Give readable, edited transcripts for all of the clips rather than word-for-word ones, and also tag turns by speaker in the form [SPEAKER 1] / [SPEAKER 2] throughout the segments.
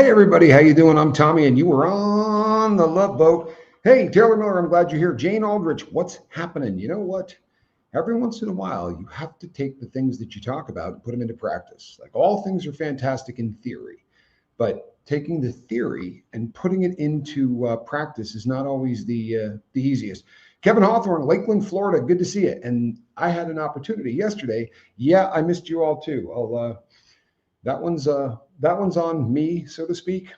[SPEAKER 1] Hey everybody, how you doing? I'm Tommy and you were on the Love Boat. Hey, Taylor Miller, I'm glad you're here. Jane Aldrich, what's happening? You know what? Every once in a while, you have to take the things that you talk about and put them into practice. Like all things are fantastic in theory, but taking the theory and putting it into practice is not always the easiest. Kevin Hawthorne, Lakeland, Florida, good to see you. And I had an opportunity yesterday. Yeah, I missed you all too. That one's on me, so to speak.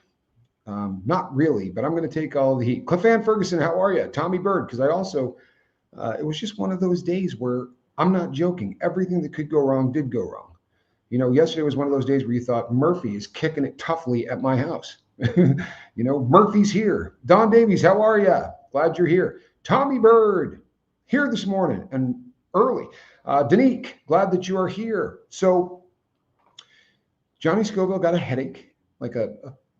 [SPEAKER 1] Not really, but I'm going to take all the heat. Cliff Ann Ferguson, how are you? Tommy Bird, because I also, it was just one of those days where I'm not joking. Everything that could go wrong did go wrong. You know, yesterday was one of those days where you thought Murphy is kicking it toughly at my house. Murphy's here. Don Davies, how are you? Glad you're here. Tommy Bird, here this morning and early. Danique, glad that you are here. So Johnny Scoville got a headache, like a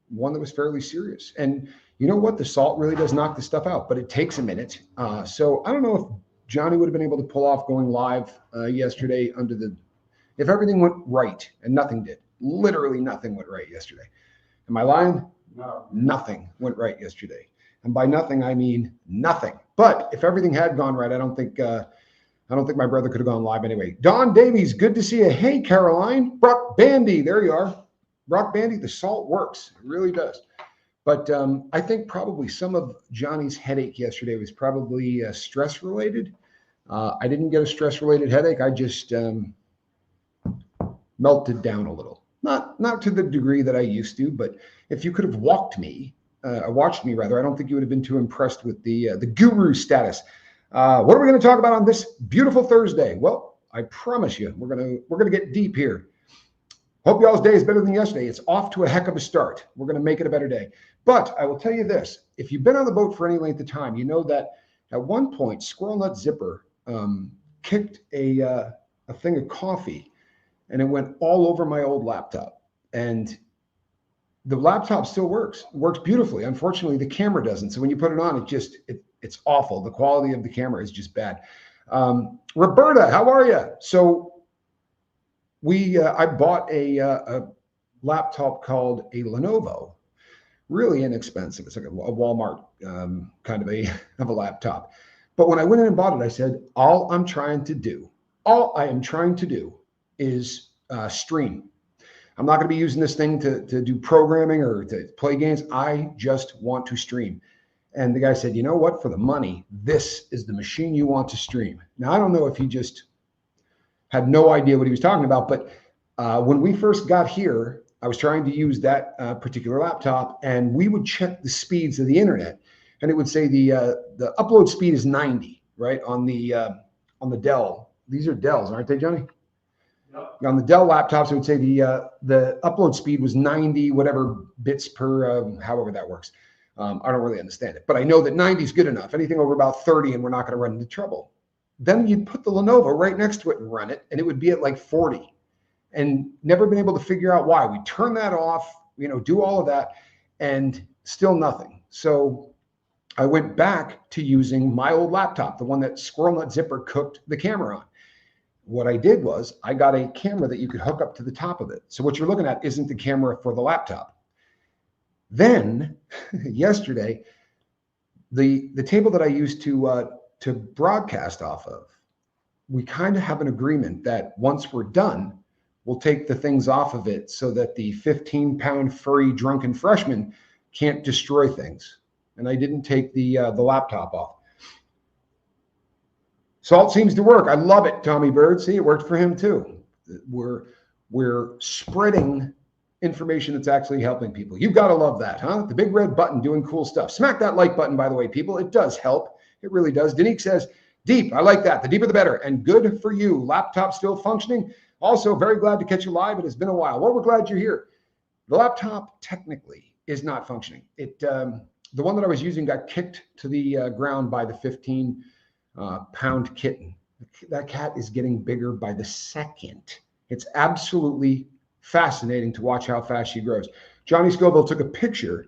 [SPEAKER 1] one that was fairly serious. And you know what? The salt really does knock the stuff out, but it takes a minute. So I don't know if Johnny would have been able to pull off going live yesterday if everything went right, and nothing did. Literally nothing went right yesterday. Am I lying? No. Nothing went right yesterday. And by nothing, I mean nothing. But if everything had gone right, I don't think my brother could have gone live anyway. Don Davies, good to see you. Hey, Caroline. Brock Bandy, there you are. Brock Bandy, the salt works. It really does. But I think probably some of Johnny's headache yesterday was probably stress-related. I didn't get a stress-related headache. I just melted down a little. Not to the degree that I used to, but if you could have watched me, I don't think you would have been too impressed with the guru status. What are we going to talk about on this beautiful Thursday? Well, I promise you, we're gonna get deep here. Hope y'all's day is better than yesterday. It's off to a heck of a start. We're gonna make it a better day. But I will tell you this: if you've been on the boat for any length of time, you know that at one point Squirrel Nut Zipper kicked a thing of coffee, and it went all over my old laptop. And the laptop still works. It works beautifully. Unfortunately, the camera doesn't. So when you put it on, it's awful. The quality of the camera is just bad. Roberta, how are you? So I bought a laptop called a Lenovo, really inexpensive. It's like a Walmart kind of a laptop. But when I went in and bought it, I said, all I am trying to do is stream. I'm not going to be using this thing to do programming or to play games. I just want to stream. And the guy said, you know what, for the money, this is the machine you want to stream. Now, I don't know if he just had no idea what he was talking about, but when we first got here, I was trying to use that particular laptop, and we would check the speeds of the internet, and it would say the upload speed is 90, right, on the Dell. These are Dells, aren't they, Johnny? Yep. On the Dell laptops, it would say the upload speed was 90 whatever bits per however that works. I don't really understand it, but I know that 90 is good enough. Anything over about 30, and we're not going to run into trouble. Then you'd put the Lenovo right next to it and run it, and it would be at like 40, and never been able to figure out why. We turn that off, do all of that, and still nothing. So I went back to using my old laptop, the one that Squirrel Nut Zipper cooked the camera on. What I did was I got a camera that you could hook up to the top of it. So what you're looking at isn't the camera for the laptop. Then yesterday, the table that I used to broadcast off of, we kind of have an agreement that once we're done, we'll take the things off of it so that the 15-pound furry drunken freshman can't destroy things. And I didn't take the laptop off. Salt seems to work. I love it, Tommy Bird. See, it worked for him too. We're spreading information that's actually helping people. You've got to love that, huh? The big red button doing cool stuff. Smack that like button, by the way, people. It does help. It really does. Danique says, deep. I like that. The deeper, the better. And good for you. Laptop still functioning. Also, very glad to catch you live. It has been a while. Well, we're glad you're here. The laptop technically is not functioning. The one that I was using got kicked to the ground by the 15-pound kitten. That cat is getting bigger by the second. It's absolutely fascinating to watch how fast she grows. Johnny Scoville took a picture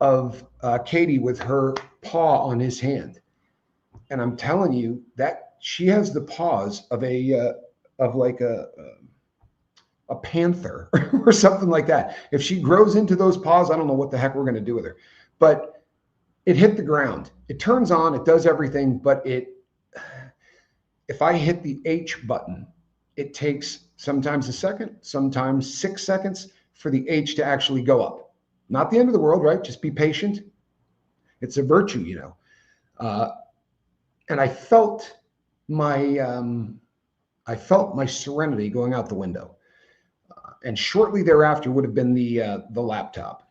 [SPEAKER 1] of Katie with her paw on his hand, and I'm telling you that she has the paws of a panther or something like that. If she grows into those paws, I don't know what the heck we're going to do with her. But it hit the ground. It turns on, it does everything, but if I hit the H button, it takes sometimes a second, sometimes 6 seconds for the H to actually go up. Not the end of the world, right? Just be patient. It's a virtue, you know. And I felt my serenity going out the window. And shortly thereafter would have been the laptop.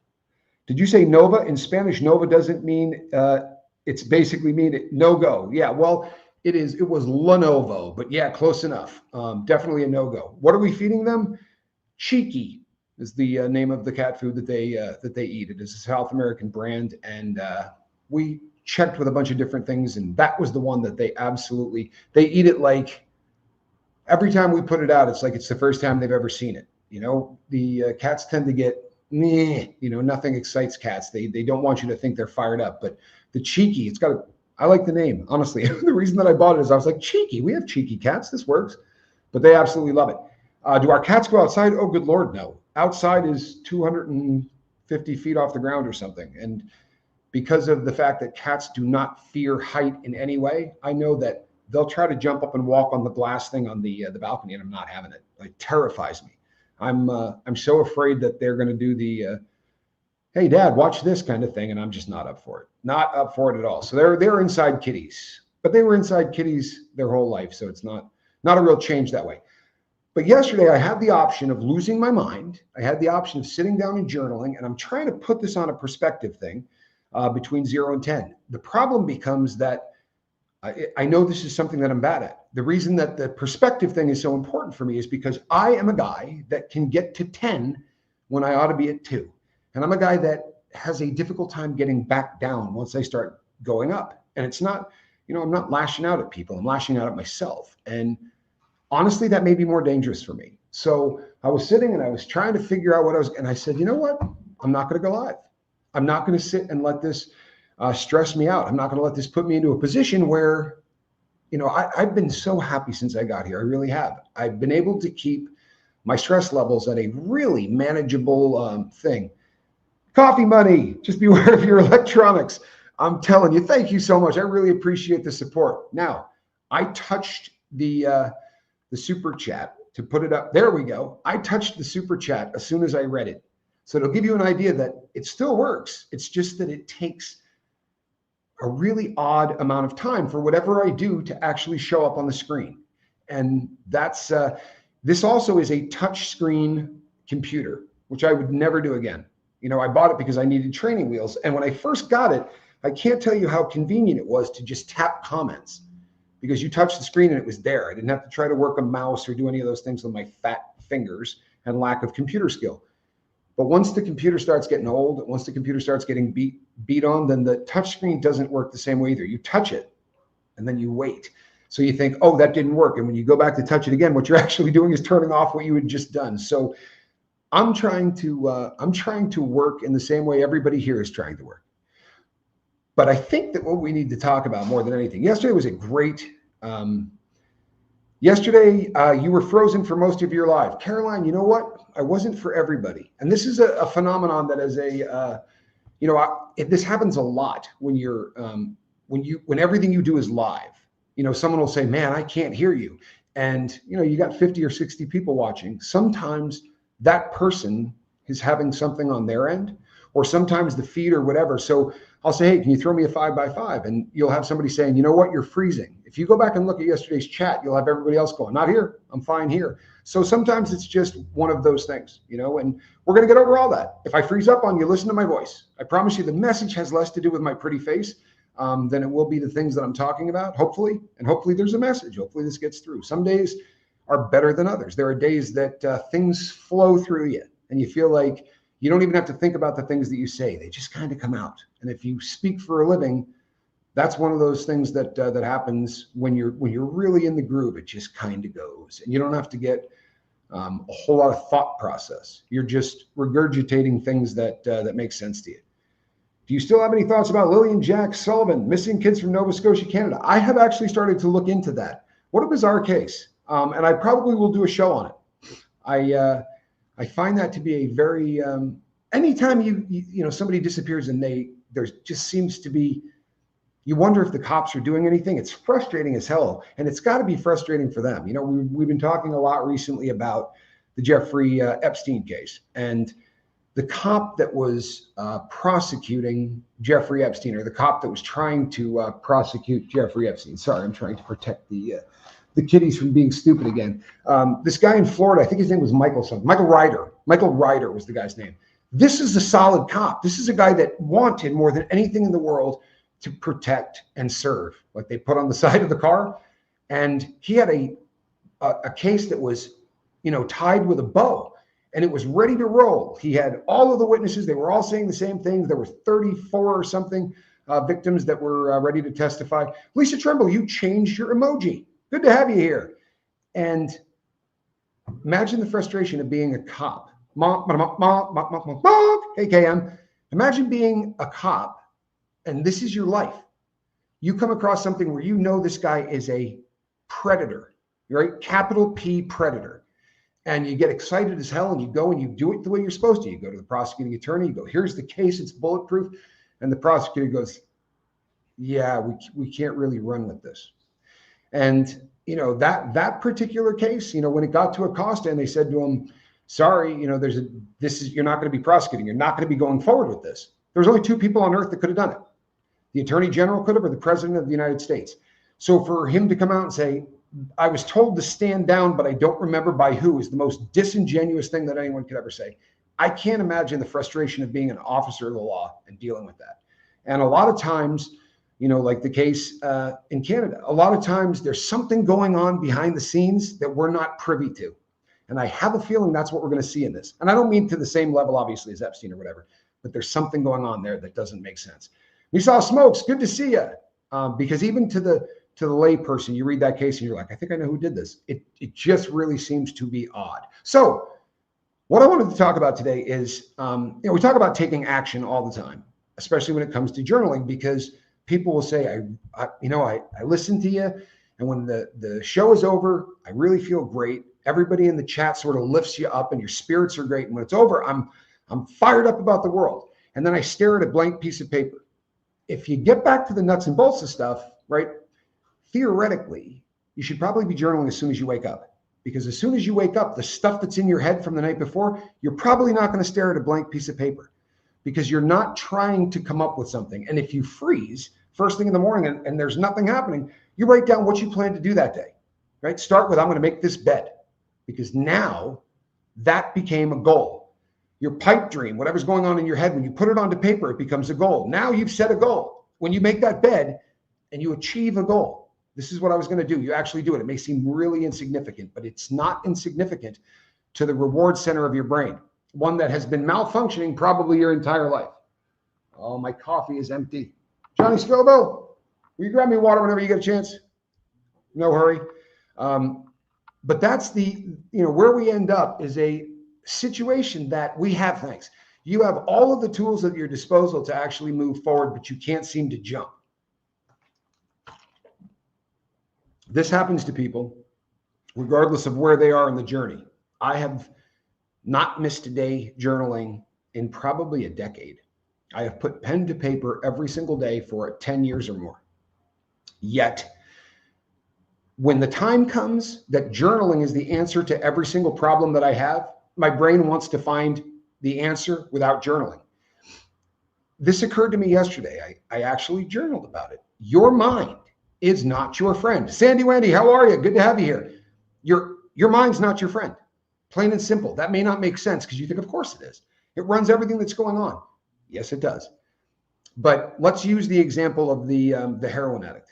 [SPEAKER 1] Did you say Nova? In Spanish, Nova doesn't mean, it's basically mean no-go. Yeah, well, it was Lenovo, but yeah, close enough. Definitely a no-go. What are we feeding them? Cheeky is the name of the cat food that they eat. It is a South American brand, and we checked with a bunch of different things, and that was the one that they eat it like every time we put it out. It's like it's the first time they've ever seen it. You know, the cats tend to get meh, you know, nothing excites cats. They don't want you to think they're fired up, but the Cheeky, I like the name, honestly. The reason that I bought it is I was like, Cheeky, we have cheeky cats, this works. But they absolutely love it. Do our cats go outside? Oh, good Lord, no. Outside is 250 feet off the ground or something. And because of the fact that cats do not fear height in any way, I know that they'll try to jump up and walk on the glass thing on the balcony, and I'm not having it. It terrifies me. I'm so afraid that they're going to do the hey, Dad, watch this kind of thing, and I'm just not up for it. Not up for it at all. So they're inside kitties, but they were inside kitties their whole life, so it's not a real change that way. But yesterday, I had the option of losing my mind. I had the option of sitting down and journaling, and I'm trying to put this on a perspective thing between 0 and 10. The problem becomes that I know this is something that I'm bad at. The reason that the perspective thing is so important for me is because I am a guy that can get to 10 when I ought to be at 2. And I'm a guy that has a difficult time getting back down once I start going up. And it's not, you know, I'm not lashing out at people. I'm lashing out at myself. And honestly, that may be more dangerous for me. So I was sitting and I was trying to figure out and I said, you know what? I'm not going to go live. I'm not going to sit and let this stress me out. I'm not going to let this put me into a position where, you know, I've been so happy since I got here. I really have. I've been able to keep my stress levels at a really manageable thing. Coffee money, just beware of your electronics. I'm telling you, thank you so much. I really appreciate the support. Now, I touched the super chat to put it up. There we go. I touched the super chat as soon as I read it. So it'll give you an idea that it still works. It's just that it takes a really odd amount of time for whatever I do to actually show up on the screen. And that's, this also is a touch screen computer, which I would never do again. You know, I bought it because I needed training wheels. And when I first got it, I can't tell you how convenient it was to just tap comments because you touched the screen and it was there. I didn't have to try to work a mouse or do any of those things with my fat fingers and lack of computer skill. But once the computer starts getting old, once the computer starts getting beat on, then the touch screen doesn't work the same way either. You touch it and then you wait. So you think, oh, that didn't work. And when you go back to touch it again, what you're actually doing is turning off what you had just done. So I'm trying to work in the same way everybody here is trying to work. But I think that what we need to talk about more than anything, yesterday was a great, yesterday you were frozen for most of your life. Caroline, you know what? I wasn't for everybody. And this is a phenomenon that is this happens a lot when you're, when everything you do is live. You know, someone will say, man, I can't hear you. And, you know, you got 50 or 60 people watching. Sometimes that person is having something on their end, or sometimes the feed or whatever. So I'll say, hey, can you throw me a 5x5? And you'll have somebody saying, you know what, you're freezing. If you go back and look at yesterday's chat, you'll have everybody else going, not here, I'm fine here. So sometimes it's just one of those things, you know, and we're going to get over all that. If I freeze up on you, listen to my voice. I promise you the message has less to do with my pretty face than it will be the things that I'm talking about, hopefully. And hopefully there's a message. Hopefully this gets through. Some days are better than others. There are days that things flow through you and you feel like you don't even have to think about the things that you say. They just kind of come out. And if you speak for a living, that's one of those things that happens when you're really in the groove. It just kind of goes, and you don't have to get a whole lot of thought process. You're just regurgitating things that make sense to you. Do you still have any thoughts about Lillian Jack Sullivan, missing kids from Nova Scotia, Canada? I have actually started to look into that. What a bizarre case. And I probably will do a show on it. I find that to be a very, anytime somebody disappears and there just seems to be, you wonder if the cops are doing anything. It's frustrating as hell, and it's got to be frustrating for them. We've been talking a lot recently about the Jeffrey Epstein case, and the cop that was prosecuting Jeffrey Epstein, or the cop that was trying to prosecute Jeffrey Epstein. Sorry, I'm trying to protect the kiddies from being stupid again. This guy in Florida, I think his name was Michael Ryder. Michael Ryder was the guy's name. This is a solid cop. This is a guy that wanted more than anything in the world to protect and serve, like they put on the side of the car. And he had a case that was, tied with a bow, and it was ready to roll. He had all of the witnesses. They were all saying the same things. There were 34 or something victims that were ready to testify. Lisa Tremble, you changed your emoji. Good to have you here. And imagine the frustration of being a cop. Hey, KM. Imagine being a cop, and this is your life. You come across something where this guy is a predator, right? Capital P predator. And you get excited as hell, and you go and you do it the way you're supposed to. You go to the prosecuting attorney, you go, here's the case, it's bulletproof. And the prosecutor goes, yeah, we can't really run with this. And, that particular case, when it got to Acosta and they said to him, sorry, you're not going to be prosecuting. You're not going to be going forward with this. There's only two people on earth that could have done it. The attorney general could have, or the president of the United States. So for him to come out and say, I was told to stand down, but I don't remember by who, is the most disingenuous thing that anyone could ever say. I can't imagine the frustration of being an officer of the law and dealing with that. And a lot of times, like the case in Canada, a lot of times there's something going on behind the scenes that we're not privy to. And I have a feeling that's what we're going to see in this. And I don't mean to the same level, obviously, as Epstein or whatever, but there's something going on there that doesn't make sense. We saw Smokes. Good to see you. Because even to the lay person, you read that case and you're like, I think I know who did this. It just really seems to be odd. So what I wanted to talk about today is, we talk about taking action all the time, especially when it comes to journaling, because people will say, I listen to you, and when the show is over, I really feel great. Everybody in the chat sort of lifts you up and your spirits are great. And when it's over, I'm fired up about the world. And then I stare at a blank piece of paper. If you get back to the nuts and bolts of stuff, right, theoretically, you should probably be journaling as soon as you wake up. Because as soon as you wake up, the stuff that's in your head from the night before, you're probably not going to stare at a blank piece of paper, because you're not trying to come up with something. And if you freeze first thing in the morning and there's nothing happening, you write down what you plan to do that day, right? Start with, I'm going to make this bed, because now that became a goal. Your pipe dream, whatever's going on in your head, when you put it onto paper, it becomes a goal. Now you've set a goal. When you make that bed and you achieve a goal, this is what I was going to do. You actually do it. It may seem really insignificant, but it's not insignificant to the reward center of your brain, one that has been malfunctioning probably your entire life. Oh, my coffee is empty. Johnny Scoville, will you grab me water whenever you get a chance? No hurry. But that's where we end up is a situation that we have things. You have all of the tools at your disposal to actually move forward, but you can't seem to jump. This happens to people regardless of where they are in the journey. I have not missed a day journaling in probably a decade. I have put pen to paper every single day for 10 years or more. Yet, when the time comes that journaling is the answer to every single problem that I have, my brain wants to find the answer without journaling. This occurred to me yesterday. I actually journaled about it. Your mind is not your friend. Sandy Wendy, how are you? Good to have you here. Your mind's not your friend. Plain and simple. That may not make sense because you think, of course it is. It runs everything that's going on. Yes, it does. But let's use the example of the heroin addict,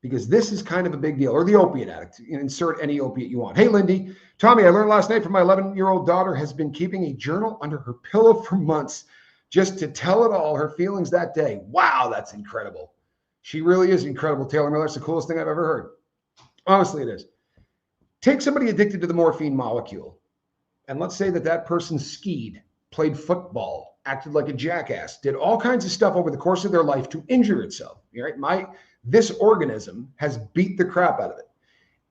[SPEAKER 1] because this is kind of a big deal, or the opiate addict. You can insert any opiate you want. Hey, Lindy. Tommy, I learned last night from my 11-year-old daughter has been keeping a journal under her pillow for months just to tell it all her feelings that day. Wow, that's incredible. She really is incredible, Taylor Miller. That's the coolest thing I've ever heard. Honestly, it is. Take somebody addicted to the morphine molecule, and let's say that person skied, played football, acted like a jackass, did all kinds of stuff over the course of their life to injure itself. Right? This organism has beat the crap out of it.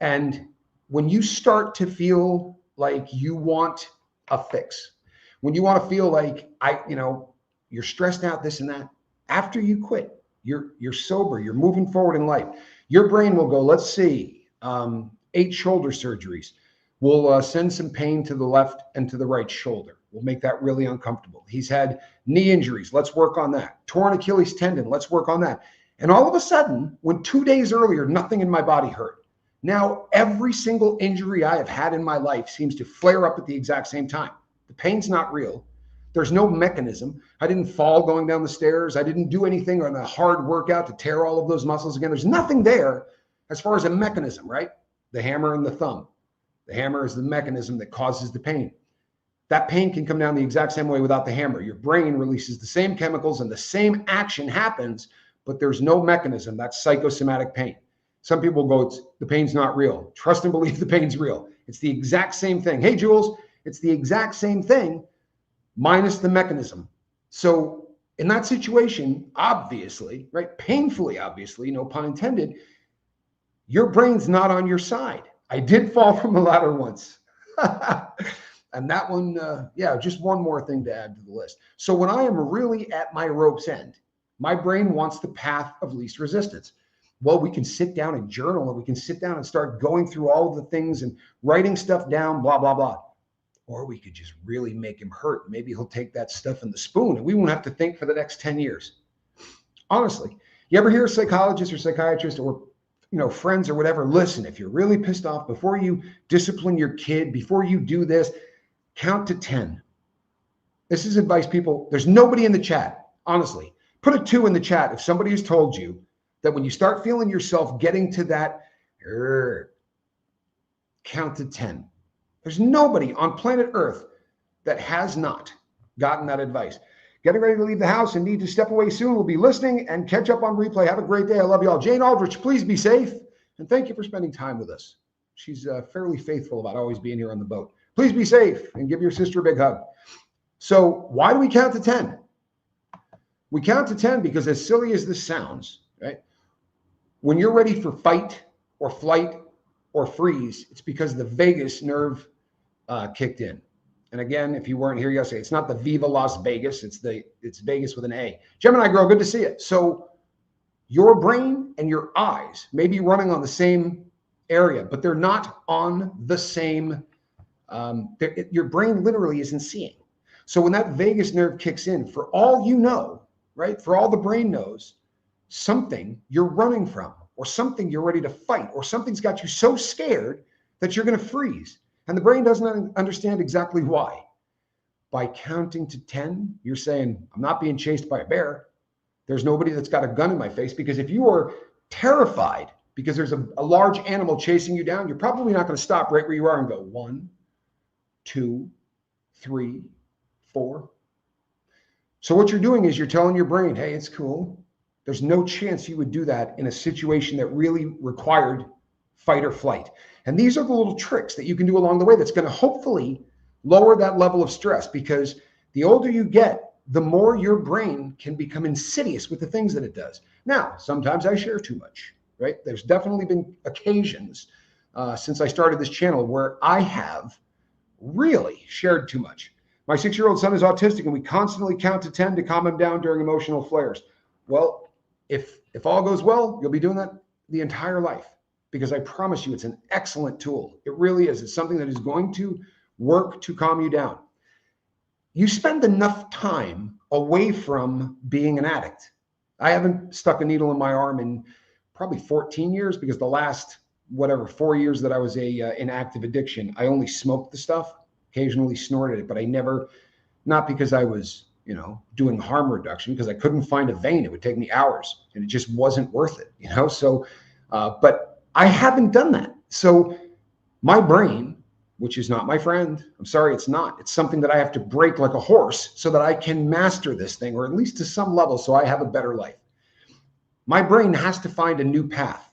[SPEAKER 1] And when you start to feel like you want a fix. When you want to feel like you're stressed out, this and that, after you quit, you're sober, you're moving forward in life. Your brain will go, let's see, 8 shoulder surgeries. We'll send some pain to the left and to the right shoulder. We'll make that really uncomfortable. He's had knee injuries. Let's work on that. Torn Achilles tendon. Let's work on that. And all of a sudden, when 2 days earlier, nothing in my body hurt, now every single injury I have had in my life seems to flare up at the exact same time. The pain's not real. There's no mechanism. I didn't fall going down the stairs. I didn't do anything on a hard workout to tear all of those muscles again. There's nothing there as far as a mechanism, right? The hammer and the thumb. The hammer is the mechanism that causes the pain. That pain can come down the exact same way without the hammer. Your brain releases the same chemicals and the same action happens, but there's no mechanism. That's psychosomatic pain. Some people go, the pain's not real. Trust and believe the pain's real. It's the exact same thing. Hey, Jules, it's the exact same thing minus the mechanism. So in that situation, obviously, right, painfully obviously, no pun intended, your brain's not on your side. I did fall from a ladder once. And that one, just one more thing to add to the list. So when I am really at my rope's end, my brain wants the path of least resistance. Well, we can sit down and journal, and we can sit down and start going through all of the things and writing stuff down, blah, blah, blah. Or we could just really make him hurt. Maybe he'll take that stuff in the spoon and we won't have to think for the next 10 years. Honestly, you ever hear a psychologist or psychiatrist or friends or whatever, listen, if you're really pissed off, before you discipline your kid, before you do this, count to 10. This is advice, people. There's nobody in the chat. Honestly, put a 2 in the chat if somebody has told you that when you start feeling yourself getting to that, count to 10. There's nobody on planet Earth that has not gotten that advice. Getting ready to leave the house and need to step away soon. We'll be listening and catch up on replay. Have a great day. I love you all. Jane Aldrich, please be safe. And thank you for spending time with us. She's fairly faithful about always being here on the boat. Please be safe and give your sister a big hug. So why do we count to 10? We count to 10 because, as silly as this sounds, right? When you're ready for fight or flight or freeze, it's because the vagus nerve kicked in. And again, if you weren't here yesterday, it's not the Viva Las Vegas. It's Vegas with an A. Gemini Girl, good to see you. So your brain and your eyes may be running on the same area, but they're not on the same. Your brain literally isn't seeing. So when that vagus nerve kicks in, for all you know, right, for all the brain knows, something you're running from, or something you're ready to fight, or something's got you so scared that you're going to freeze. And the brain doesn't understand exactly why. By counting to 10, you're saying, I'm not being chased by a bear. There's nobody that's got a gun in my face. Because if you are terrified because there's a large animal chasing you down, you're probably not going to stop right where you are and go 1, 2, 3, 4. So what you're doing is you're telling your brain, hey, it's cool. There's no chance you would do that in a situation that really required fight or flight. And these are the little tricks that you can do along the way that's going to hopefully lower that level of stress, because the older you get, the more your brain can become insidious with the things that it does. Now, sometimes I share too much, right? There's definitely been occasions since I started this channel where I have really shared too much. My 6-year-old son is autistic, and we constantly count to 10 to calm him down during emotional flares. Well, if all goes well, you'll be doing that the entire life, because I promise you it's an excellent tool. It really is. It's something that is going to work to calm you down. You spend enough time away from being an addict. I haven't stuck a needle in my arm in probably 14 years, because the last, 4 years that I was in active addiction, I only smoked the stuff, occasionally snorted it, but I never, not because I was, doing harm reduction, because I couldn't find a vein. It would take me hours and it just wasn't worth it, So, but I haven't done that. So my brain, which is not my friend, I'm sorry, it's not. It's something that I have to break like a horse so that I can master this thing, or at least to some level, so I have a better life. My brain has to find a new path.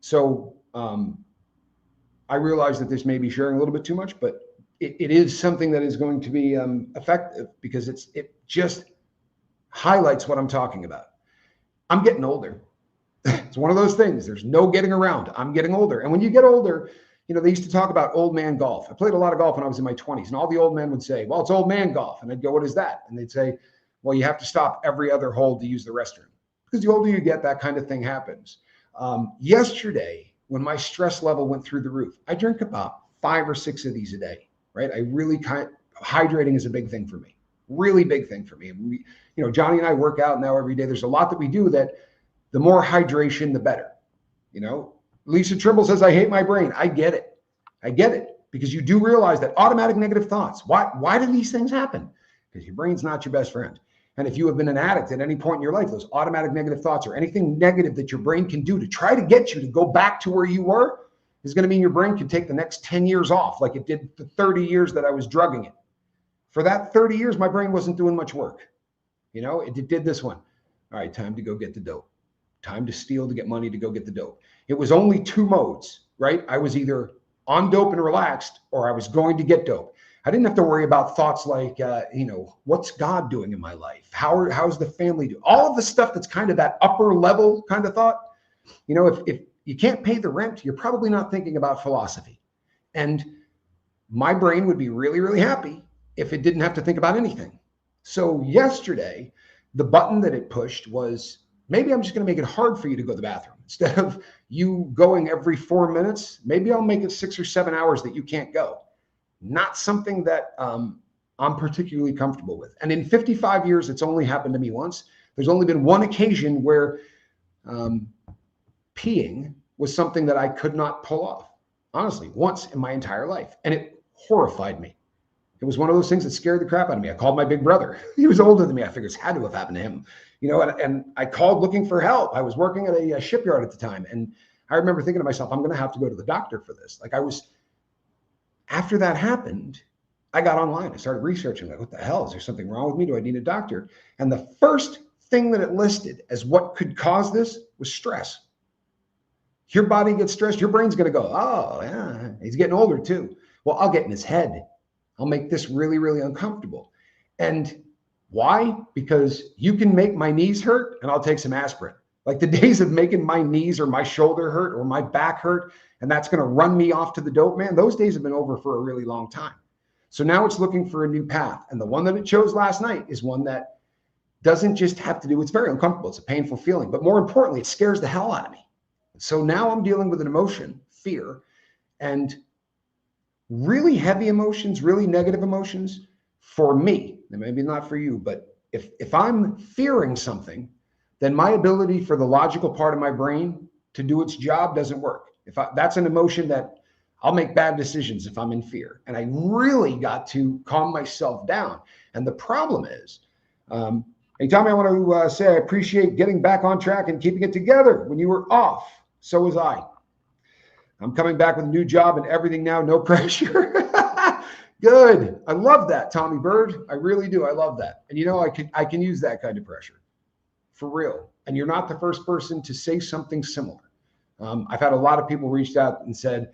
[SPEAKER 1] So I realize that this may be sharing a little bit too much, but it is something that is going to be effective, because it just highlights what I'm talking about. I'm getting older. It's one of those things. There's no getting around. I'm getting older. And when you get older, They used to talk about old man golf. I played a lot of golf when I was in my 20s, and all the old men would say, well, it's old man golf. And I'd go, what is that? And they'd say, well, you have to stop every other hole to use the restroom. Because the older you get, that kind of thing happens. Yesterday, when my stress level went through the roof, I drink about 5 or 6 of these a day, right? Hydrating is a big thing for me, really big thing for me. And Johnny and I work out now every day. There's a lot that we do that the more hydration, the better. Lisa Trimble says, I hate my brain. I get it. Because you do realize that automatic negative thoughts, why do these things happen? Because your brain's not your best friend. And if you have been an addict at any point in your life, those automatic negative thoughts or anything negative that your brain can do to try to get you to go back to where you were is going to mean your brain can take the next 10 years off, like it did the 30 years that I was drugging it. For that 30 years, my brain wasn't doing much work. It did this one. All right, time to go get the dope. Time to steal to get money to go get the dope. It was only 2 modes, right? I was either on dope and relaxed, or I was going to get dope. I didn't have to worry about thoughts like, what's God doing in my life? How's the family doing? All of the stuff that's kind of that upper level kind of thought. If you can't pay the rent, you're probably not thinking about philosophy. And my brain would be really, really happy if it didn't have to think about anything. So yesterday, the button that it pushed was, maybe I'm just going to make it hard for you to go to the bathroom. Instead of you going every 4 minutes, maybe I'll make it 6 or 7 hours that you can't go. Not something that I'm particularly comfortable with. And in 55 years, it's only happened to me once. There's only been one occasion where peeing was something that I could not pull off. Honestly, once in my entire life. And it horrified me. It was one of those things that scared the crap out of me. I called my big brother. He was older than me. I figured it had to have happened to him. And I called looking for help. I was working at a shipyard at the time. And I remember thinking to myself, I'm going to have to go to the doctor for this. After that happened, I got online. I started researching, what the hell? Is there something wrong with me? Do I need a doctor? And the first thing that it listed as what could cause this was stress. Your body gets stressed, your brain's going to go, oh, yeah, he's getting older too. Well, I'll get in his head. I'll make this really, really uncomfortable. And why? Because you can make my knees hurt and I'll take some aspirin. Like the days of making my knees or my shoulder hurt or my back hurt, and that's going to run me off to the dope, man, those days have been over for a really long time. So now it's looking for a new path. And the one that it chose last night is one that doesn't just have to do, it's very uncomfortable. It's a painful feeling, but more importantly, it scares the hell out of me. So now I'm dealing with an emotion, fear, and really heavy emotions, really negative emotions for me, and maybe not for you, but if I'm fearing something, then my ability for the logical part of my brain to do its job doesn't work. That's an emotion that I'll make bad decisions if I'm in fear. And I really got to calm myself down. And the problem is, hey, Tommy, I want to say I appreciate getting back on track and keeping it together when you were off. So was I. I'm coming back with a new job and everything now, no pressure. Good. I love that, Tommy Bird. I really do. I love that. And I can use that kind of pressure for real. And you're not the first person to say something similar. I've had a lot of people reached out and said,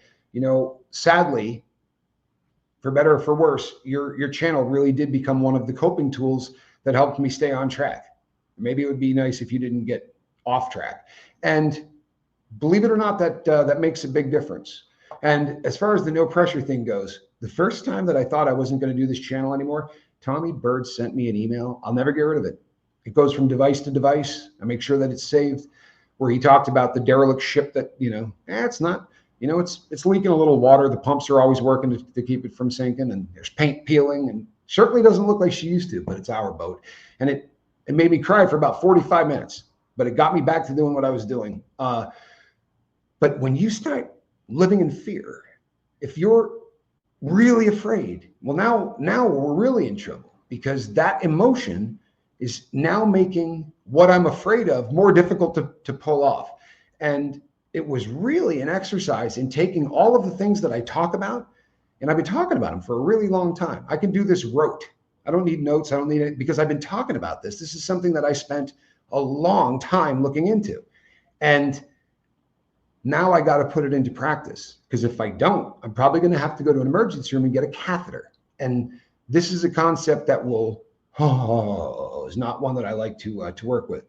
[SPEAKER 1] sadly, for better or for worse, your channel really did become one of the coping tools that helped me stay on track. Maybe it would be nice if you didn't get off track. And believe it or not, that makes a big difference. And as far as the no pressure thing goes, the first time that I thought I wasn't going to do this channel anymore, Tommy Bird sent me an email. I'll never get rid of it. It goes from device to device. I make sure that it's saved, where he talked about the derelict ship that, it's not, it's leaking a little water. The pumps are always working to keep it from sinking, and there's paint peeling, and certainly doesn't look like she used to, but it's our boat. And it made me cry for about 45 minutes, but it got me back to doing what I was doing. But when you start living in fear, if you're really afraid, well, now we're really in trouble, because that emotion is now making what I'm afraid of more difficult to pull off. And it was really an exercise in taking all of the things that I talk about, and I've been talking about them for a really long time. I can do this rote. I don't need notes. I don't need it, because I've been talking about this. This is something that I spent a long time looking into. And now I got to put it into practice, because if I don't, I'm probably going to have to go to an emergency room and get a catheter. And this is a concept that is not one that I like to work with.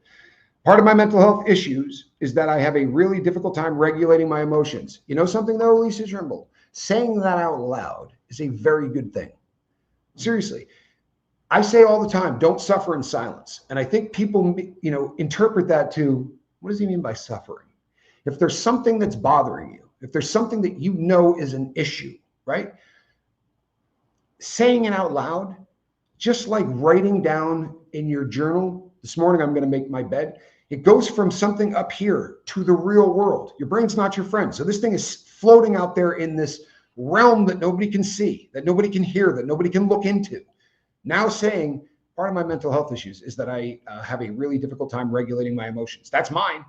[SPEAKER 1] Part of my mental health issues is that I have a really difficult time regulating my emotions. You know something though, Lisa Trimble? Saying that out loud is a very good thing. Seriously. I say all the time, don't suffer in silence. And I think people, interpret that to, what does he mean by suffering? If there's something that's bothering you, if there's something that you know is an issue, right? Saying it out loud, just like writing down in your journal, this morning I'm going to make my bed. It goes from something up here to the real world. Your brain's not your friend. So this thing is floating out there in this realm that nobody can see, that nobody can hear, that nobody can look into. Now saying part of my mental health issues is that I have a really difficult time regulating my emotions. That's mine.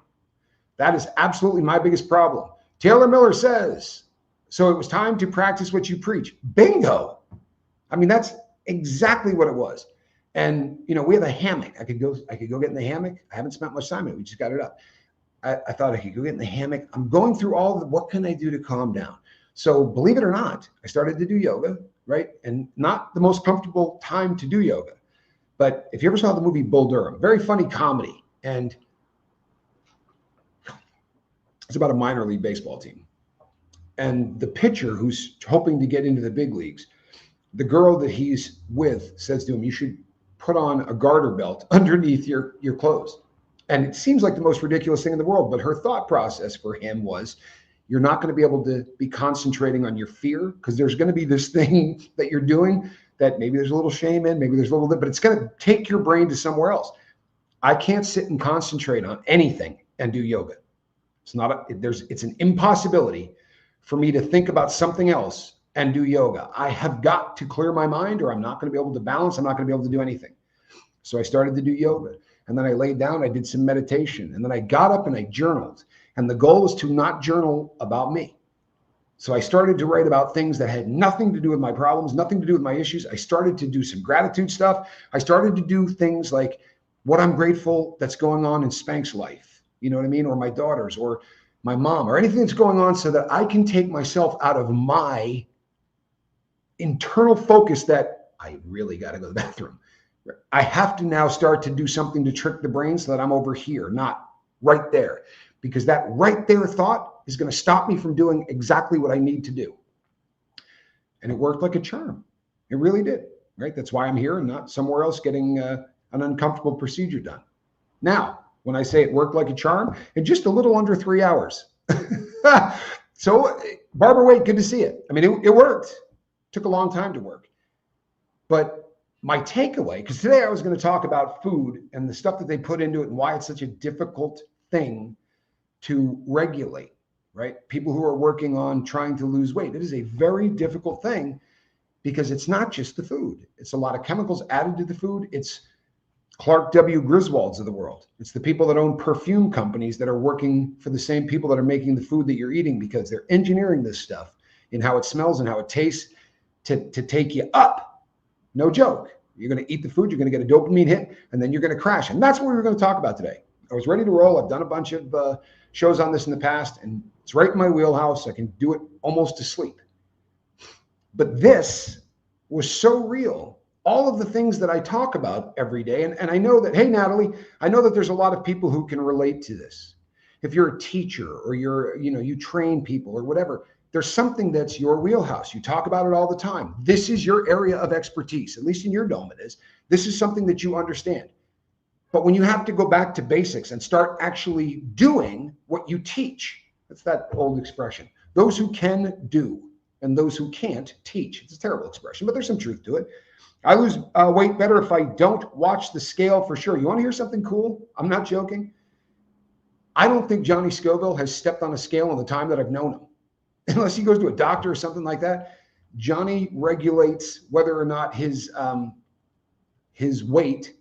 [SPEAKER 1] That is absolutely my biggest problem. Taylor Miller says, so it was time to practice what you preach. Bingo. I mean, that's exactly what it was. And, we have a hammock. I could go get in the hammock. I haven't spent much time in it. We just got it up. I thought I could go get in the hammock. I'm going through what can I do to calm down? So believe it or not, I started to do yoga, right? And not the most comfortable time to do yoga. But if you ever saw the movie Bull Durham, very funny comedy. And it's about a minor league baseball team. And the pitcher who's hoping to get into the big leagues, the girl that he's with says to him, you should put on a garter belt underneath your clothes. And it seems like the most ridiculous thing in the world. But her thought process for him was, you're not going to be able to be concentrating on your fear because there's going to be this thing that you're doing that maybe there's a little shame in, maybe there's a little bit, but it's going to take your brain to somewhere else. I can't sit and concentrate on anything and do yoga. It's an impossibility for me to think about something else and do yoga. I have got to clear my mind or I'm not going to be able to balance. I'm not going to be able to do anything. So I started to do yoga and then I laid down, I did some meditation and then I got up and I journaled. And the goal is to not journal about me. So I started to write about things that had nothing to do with my problems, nothing to do with my issues. I started to do some gratitude stuff. I started to do things like what I'm grateful that's going on in Spank's life, you know what I mean? Or my daughters or my mom or anything that's going on so that I can take myself out of my internal focus that I really got to go to the bathroom. I have to now start to do something to trick the brain so that I'm over here, not right there. Because that right there thought is going to stop me from doing exactly what I need to do. And it worked like a charm. It really did, right? That's why I'm here and not somewhere else getting an uncomfortable procedure done. Now, when I say it worked like a charm, in just a little under 3 hours. So, Barbara Waite, good to see it. I mean, it worked. It took a long time to work. But my takeaway, because today I was going to talk about food and the stuff that they put into it and why it's such a difficult thing to regulate, right? People who are working on trying to lose weight. It is a very difficult thing because it's not just the food. It's a lot of chemicals added to the food. It's Clark W. Griswolds of the world. It's the people that own perfume companies that are working for the same people that are making the food that you're eating because they're engineering this stuff in how it smells and how it tastes to take you up. No joke. You're going to eat the food, you're going to get a dopamine hit, and then you're going to crash. And that's what we're going to talk about today. I was ready to roll. I've done a bunch of shows on this in the past, and it's right in my wheelhouse. I can do it almost to sleep. But this was so real. All of the things that I talk about every day. And I know that, hey, Natalie, I know that there's a lot of people who can relate to this. If you're a teacher or you train people or whatever, there's something that's your wheelhouse. You talk about it all the time. This is your area of expertise, at least in your dome it is. This is something that you understand. But when you have to go back to basics and start actually doing what you teach, that's that old expression. Those who can do and those who can't teach. It's a terrible expression, but there's some truth to it. I lose weight better if I don't watch the scale for sure. You want to hear something cool? I'm not joking. I don't think Johnny Scoville has stepped on a scale in the time that I've known him. Unless he goes to a doctor or something like that. Johnny regulates whether or not his weight.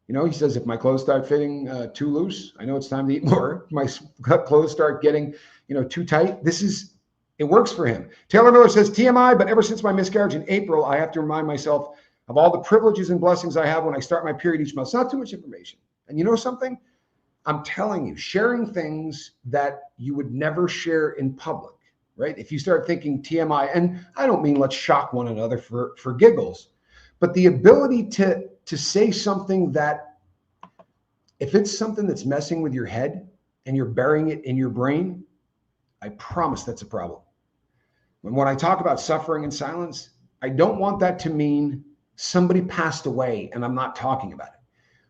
[SPEAKER 1] He says, if my clothes start fitting too loose, I know it's time to eat more. My clothes start getting, too tight. It works for him. Taylor Miller says, TMI, but ever since my miscarriage in April, I have to remind myself of all the privileges and blessings I have when I start my period each month. It's not too much information. And you know something? I'm telling you, sharing things that you would never share in public, right? If you start thinking TMI, and I don't mean let's shock one another for giggles, but the ability to say something that, if it's something that's messing with your head and you're burying it in your brain, I promise that's a problem. When I talk about suffering in silence, I don't want that to mean somebody passed away and I'm not talking about it.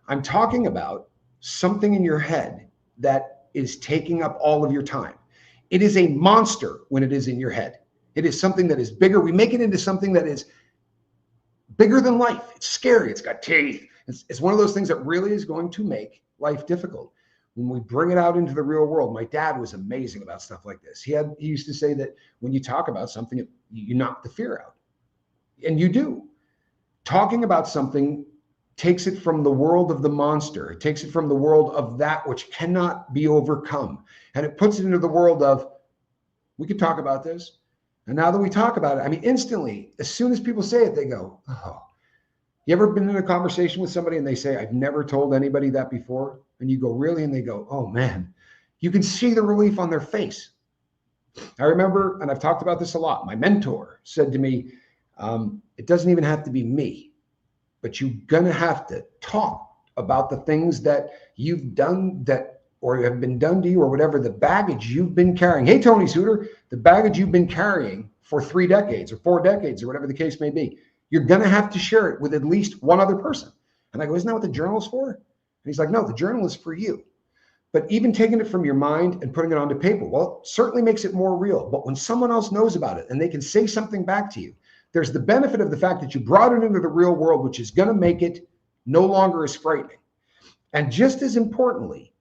[SPEAKER 1] I'm talking about something in your head that is taking up all of your time. It is a monster when it is in your head. It is something that is bigger. We make it into something that is bigger than life. It's scary. It's got teeth. It's one of those things that really is going to make life difficult. When we bring it out into the real world, my dad was amazing about stuff like this. He used to say that when you talk about something, you knock the fear out. And you do. Talking about something takes it from the world of the monster. It takes it from the world of that which cannot be overcome. And it puts it into the world of, we could talk about this. And now that we talk about it, I mean, instantly, as soon as people say it, they go, oh. You ever been in a conversation with somebody and they say, I've never told anybody that before? And you go, really? And they go, oh man, you can see the relief on their face. I remember, and I've talked about this a lot, my mentor said to me, it doesn't even have to be me, but you're going to have to talk about the things that you've done that, or have been done to you, or whatever, the baggage you've been carrying. Hey, Tony Suter, the baggage you've been carrying for 3 decades or 4 decades or whatever the case may be. You're going to have to share it with at least one other person. And I go, isn't that what the journal is for? And he's like, no, the journal is for you. But even taking it from your mind and putting it onto paper, well, it certainly makes it more real. But when someone else knows about it and they can say something back to you, there's the benefit of the fact that you brought it into the real world, which is going to make it no longer as frightening. And just as importantly,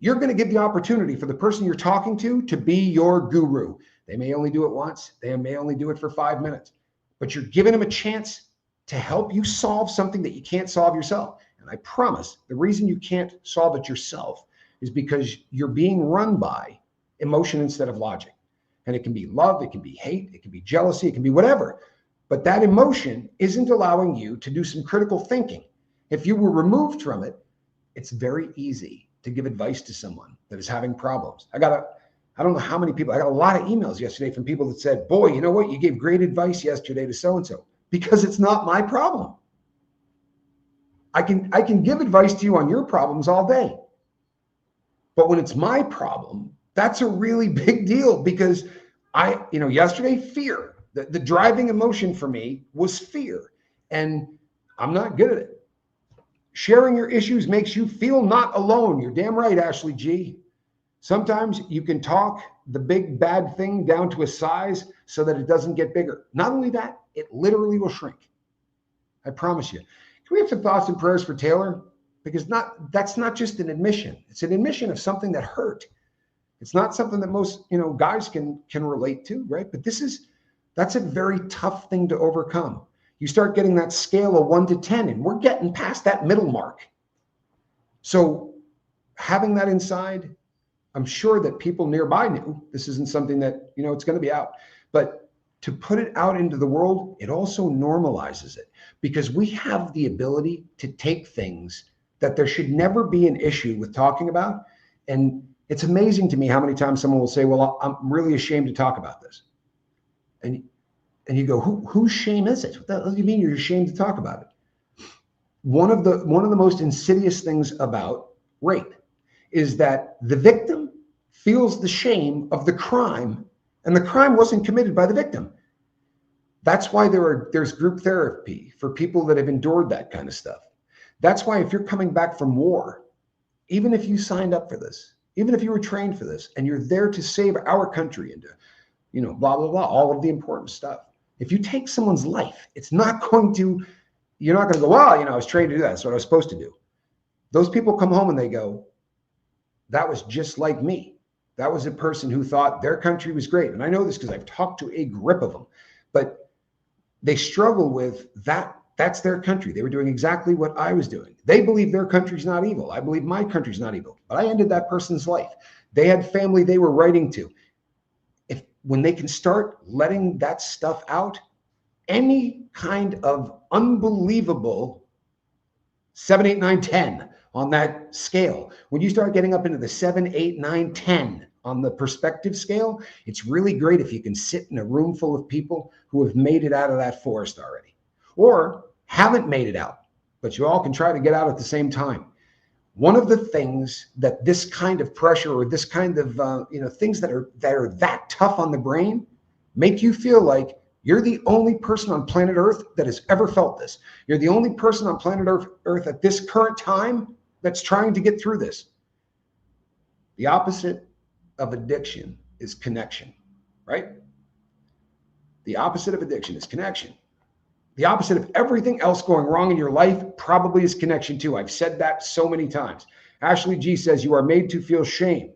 [SPEAKER 1] you're going to give the opportunity for the person you're talking to be your guru. They may only do it once. They may only do it for 5 minutes. But you're giving them a chance to help you solve something that you can't solve yourself. And I promise the reason you can't solve it yourself is because you're being run by emotion instead of logic. And it can be love, it can be hate, it can be jealousy, it can be whatever. But that emotion isn't allowing you to do some critical thinking. If you were removed from it, it's very easy to give advice to someone that is having problems. I don't know how many people, I got a lot of emails yesterday from people that said, boy, you know what? You gave great advice yesterday to so-and-so, because it's not my problem. I can give advice to you on your problems all day. But when it's my problem, that's a really big deal, because yesterday, fear, the driving emotion for me was fear, and I'm not good at it. Sharing your issues makes you feel not alone. You're damn right, Ashley G. Sometimes you can talk the big bad thing down to a size so that it doesn't get bigger. Not only that, it literally will shrink. I promise you. Can we have some thoughts and prayers for Taylor? Because that's not just an admission. It's an admission of something that hurt. It's not something that most guys can relate to, right? But that's a very tough thing to overcome. You start getting that scale of 1 to 10, and we're getting past that middle mark. So having that inside, I'm sure that people nearby knew this isn't something that, it's going to be out. But to put it out into the world, it also normalizes it, because we have the ability to take things that there should never be an issue with talking about. And it's amazing to me how many times someone will say, well, I'm really ashamed to talk about this. And you go, whose shame is it? What the hell do you mean you're ashamed to talk about it? One of the most insidious things about rape is that the victim feels the shame of the crime, and the crime wasn't committed by the victim. That's why there's group therapy for people that have endured that kind of stuff. That's why if you're coming back from war, even if you signed up for this, even if you were trained for this, and you're there to save our country and to, blah, blah, blah, all of the important stuff. If you take someone's life, you're not going to go, well, I was trained to do that. That's what I was supposed to do. Those people come home and they go, that was just like me. That was a person who thought their country was great. And I know this because I've talked to a grip of them, but they struggle with that. That's their country. They were doing exactly what I was doing. They believe their country's not evil. I believe my country's not evil, but I ended that person's life. They had family they were writing to. When they can start letting that stuff out, any kind of unbelievable 7, 8, 9, 10 on that scale, when you start getting up into the 7, 8, 9, 10 on the perspective scale, it's really great if you can sit in a room full of people who have made it out of that forest already, or haven't made it out, but you all can try to get out at the same time. One of the things that this kind of pressure, or this kind of things that are that tough on the brain, make you feel like you're the only person on planet Earth that has ever felt this. You're the only person on planet Earth at this current time that's trying to get through this. The opposite of addiction is connection, right? The opposite of addiction is connection. The opposite of everything else going wrong in your life probably is connection too. I've said that so many times. Ashley G says you are made to feel shame.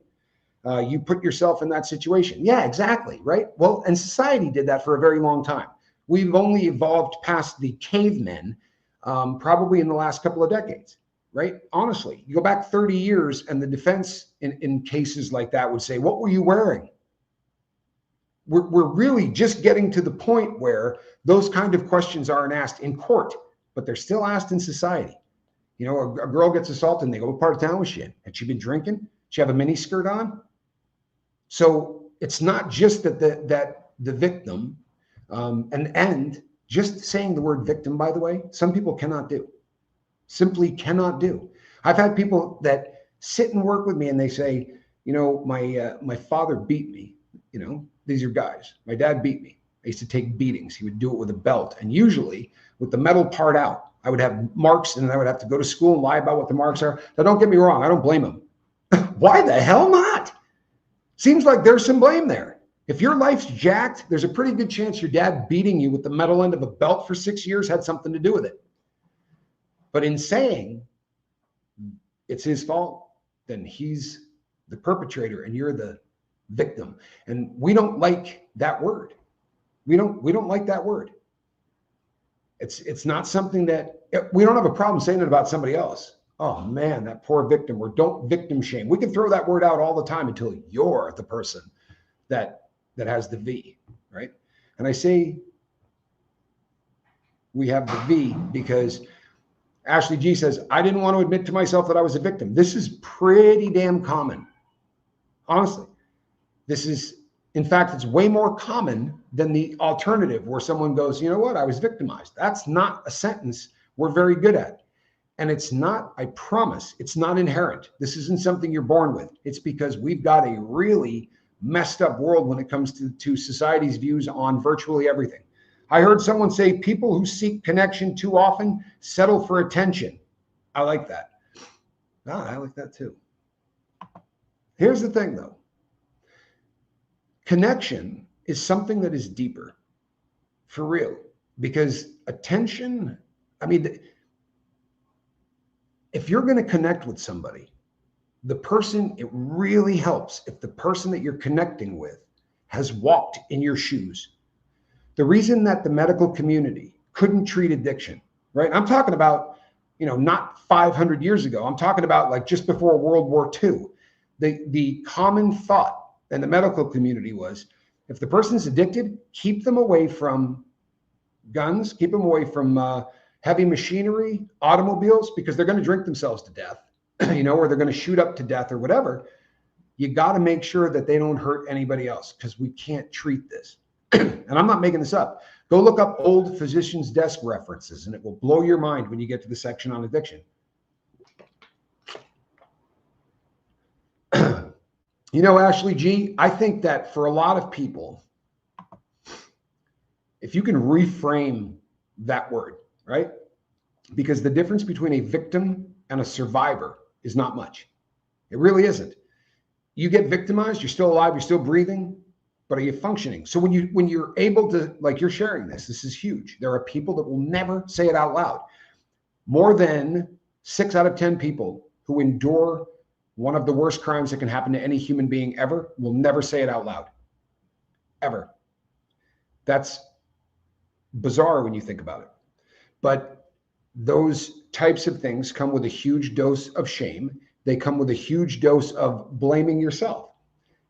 [SPEAKER 1] You put yourself in that situation. Yeah, exactly, right? Well, and society did that for a very long time. We've only evolved past the cavemen probably in the last couple of decades, right? Honestly, you go back 30 years and the defense in cases like that would say, what were you wearing? We're really just getting to the point where those kind of questions aren't asked in court, but they're still asked in society. You know, a girl gets assaulted and they go, what part of town was she in? Had she been drinking? Did she have a mini skirt on? So it's not just that the victim, and just saying the word victim, by the way, some people cannot do, simply cannot do. I've had people that sit and work with me and they say, you know, my father beat me, you know. These are guys. My dad beat me. I used to take beatings. He would do it with a belt, and usually with the metal part out. I would have marks, and I would have to go to school and lie about what the marks are. Now, don't get me wrong. I don't blame him. Why the hell not? Seems like there's some blame there. If your life's jacked, there's a pretty good chance your dad beating you with the metal end of a belt for 6 years had something to do with it. But in saying it's his fault, then he's the perpetrator and you're the victim. And we don't like that word. We don't like that word. It's not something that we don't have a problem saying it about somebody else. Oh man, that poor victim, or don't victim shame. We can throw that word out all the time until you're the person that has the V, right? And I say we have the V because Ashley G says, I didn't want to admit to myself that I was a victim. This is pretty damn common. Honestly. This is, in fact, it's way more common than the alternative where someone goes, you know what, I was victimized. That's not a sentence we're very good at. And it's not, I promise, it's not inherent. This isn't something you're born with. It's because we've got a really messed up world when it comes to society's views on virtually everything. I heard someone say people who seek connection too often settle for attention. I like that. I like that too. Here's the thing though. Connection is something that is deeper, for real, because attention, I mean, if you're going to connect with somebody, it really helps if the person that you're connecting with has walked in your shoes. The reason that the medical community couldn't treat addiction, right? I'm talking about, you know, not 500 years ago. I'm talking about like just before World War II. The common thought and the medical community was, if the person's addicted, keep them away from guns, keep them away from heavy machinery, automobiles, because they're going to drink themselves to death, you know, or they're going to shoot up to death or whatever. You got to make sure that they don't hurt anybody else because we can't treat this. And I'm not making this up. Go look up old physician's desk references and it will blow your mind when you get to the section on addiction. You know, Ashley G, I think that for a lot of people, if you can reframe that word, right? Because the difference between a victim and a survivor is not much. It really isn't. You get victimized, you're still alive, you're still breathing, but are you functioning? So when you're able to, like you're sharing this is huge. There are people that will never say it out loud. More than 6 out of 10 people who endure one of the worst crimes that can happen to any human being ever will never say it out loud. Ever. That's bizarre when you think about it. But those types of things come with a huge dose of shame. They come with a huge dose of blaming yourself.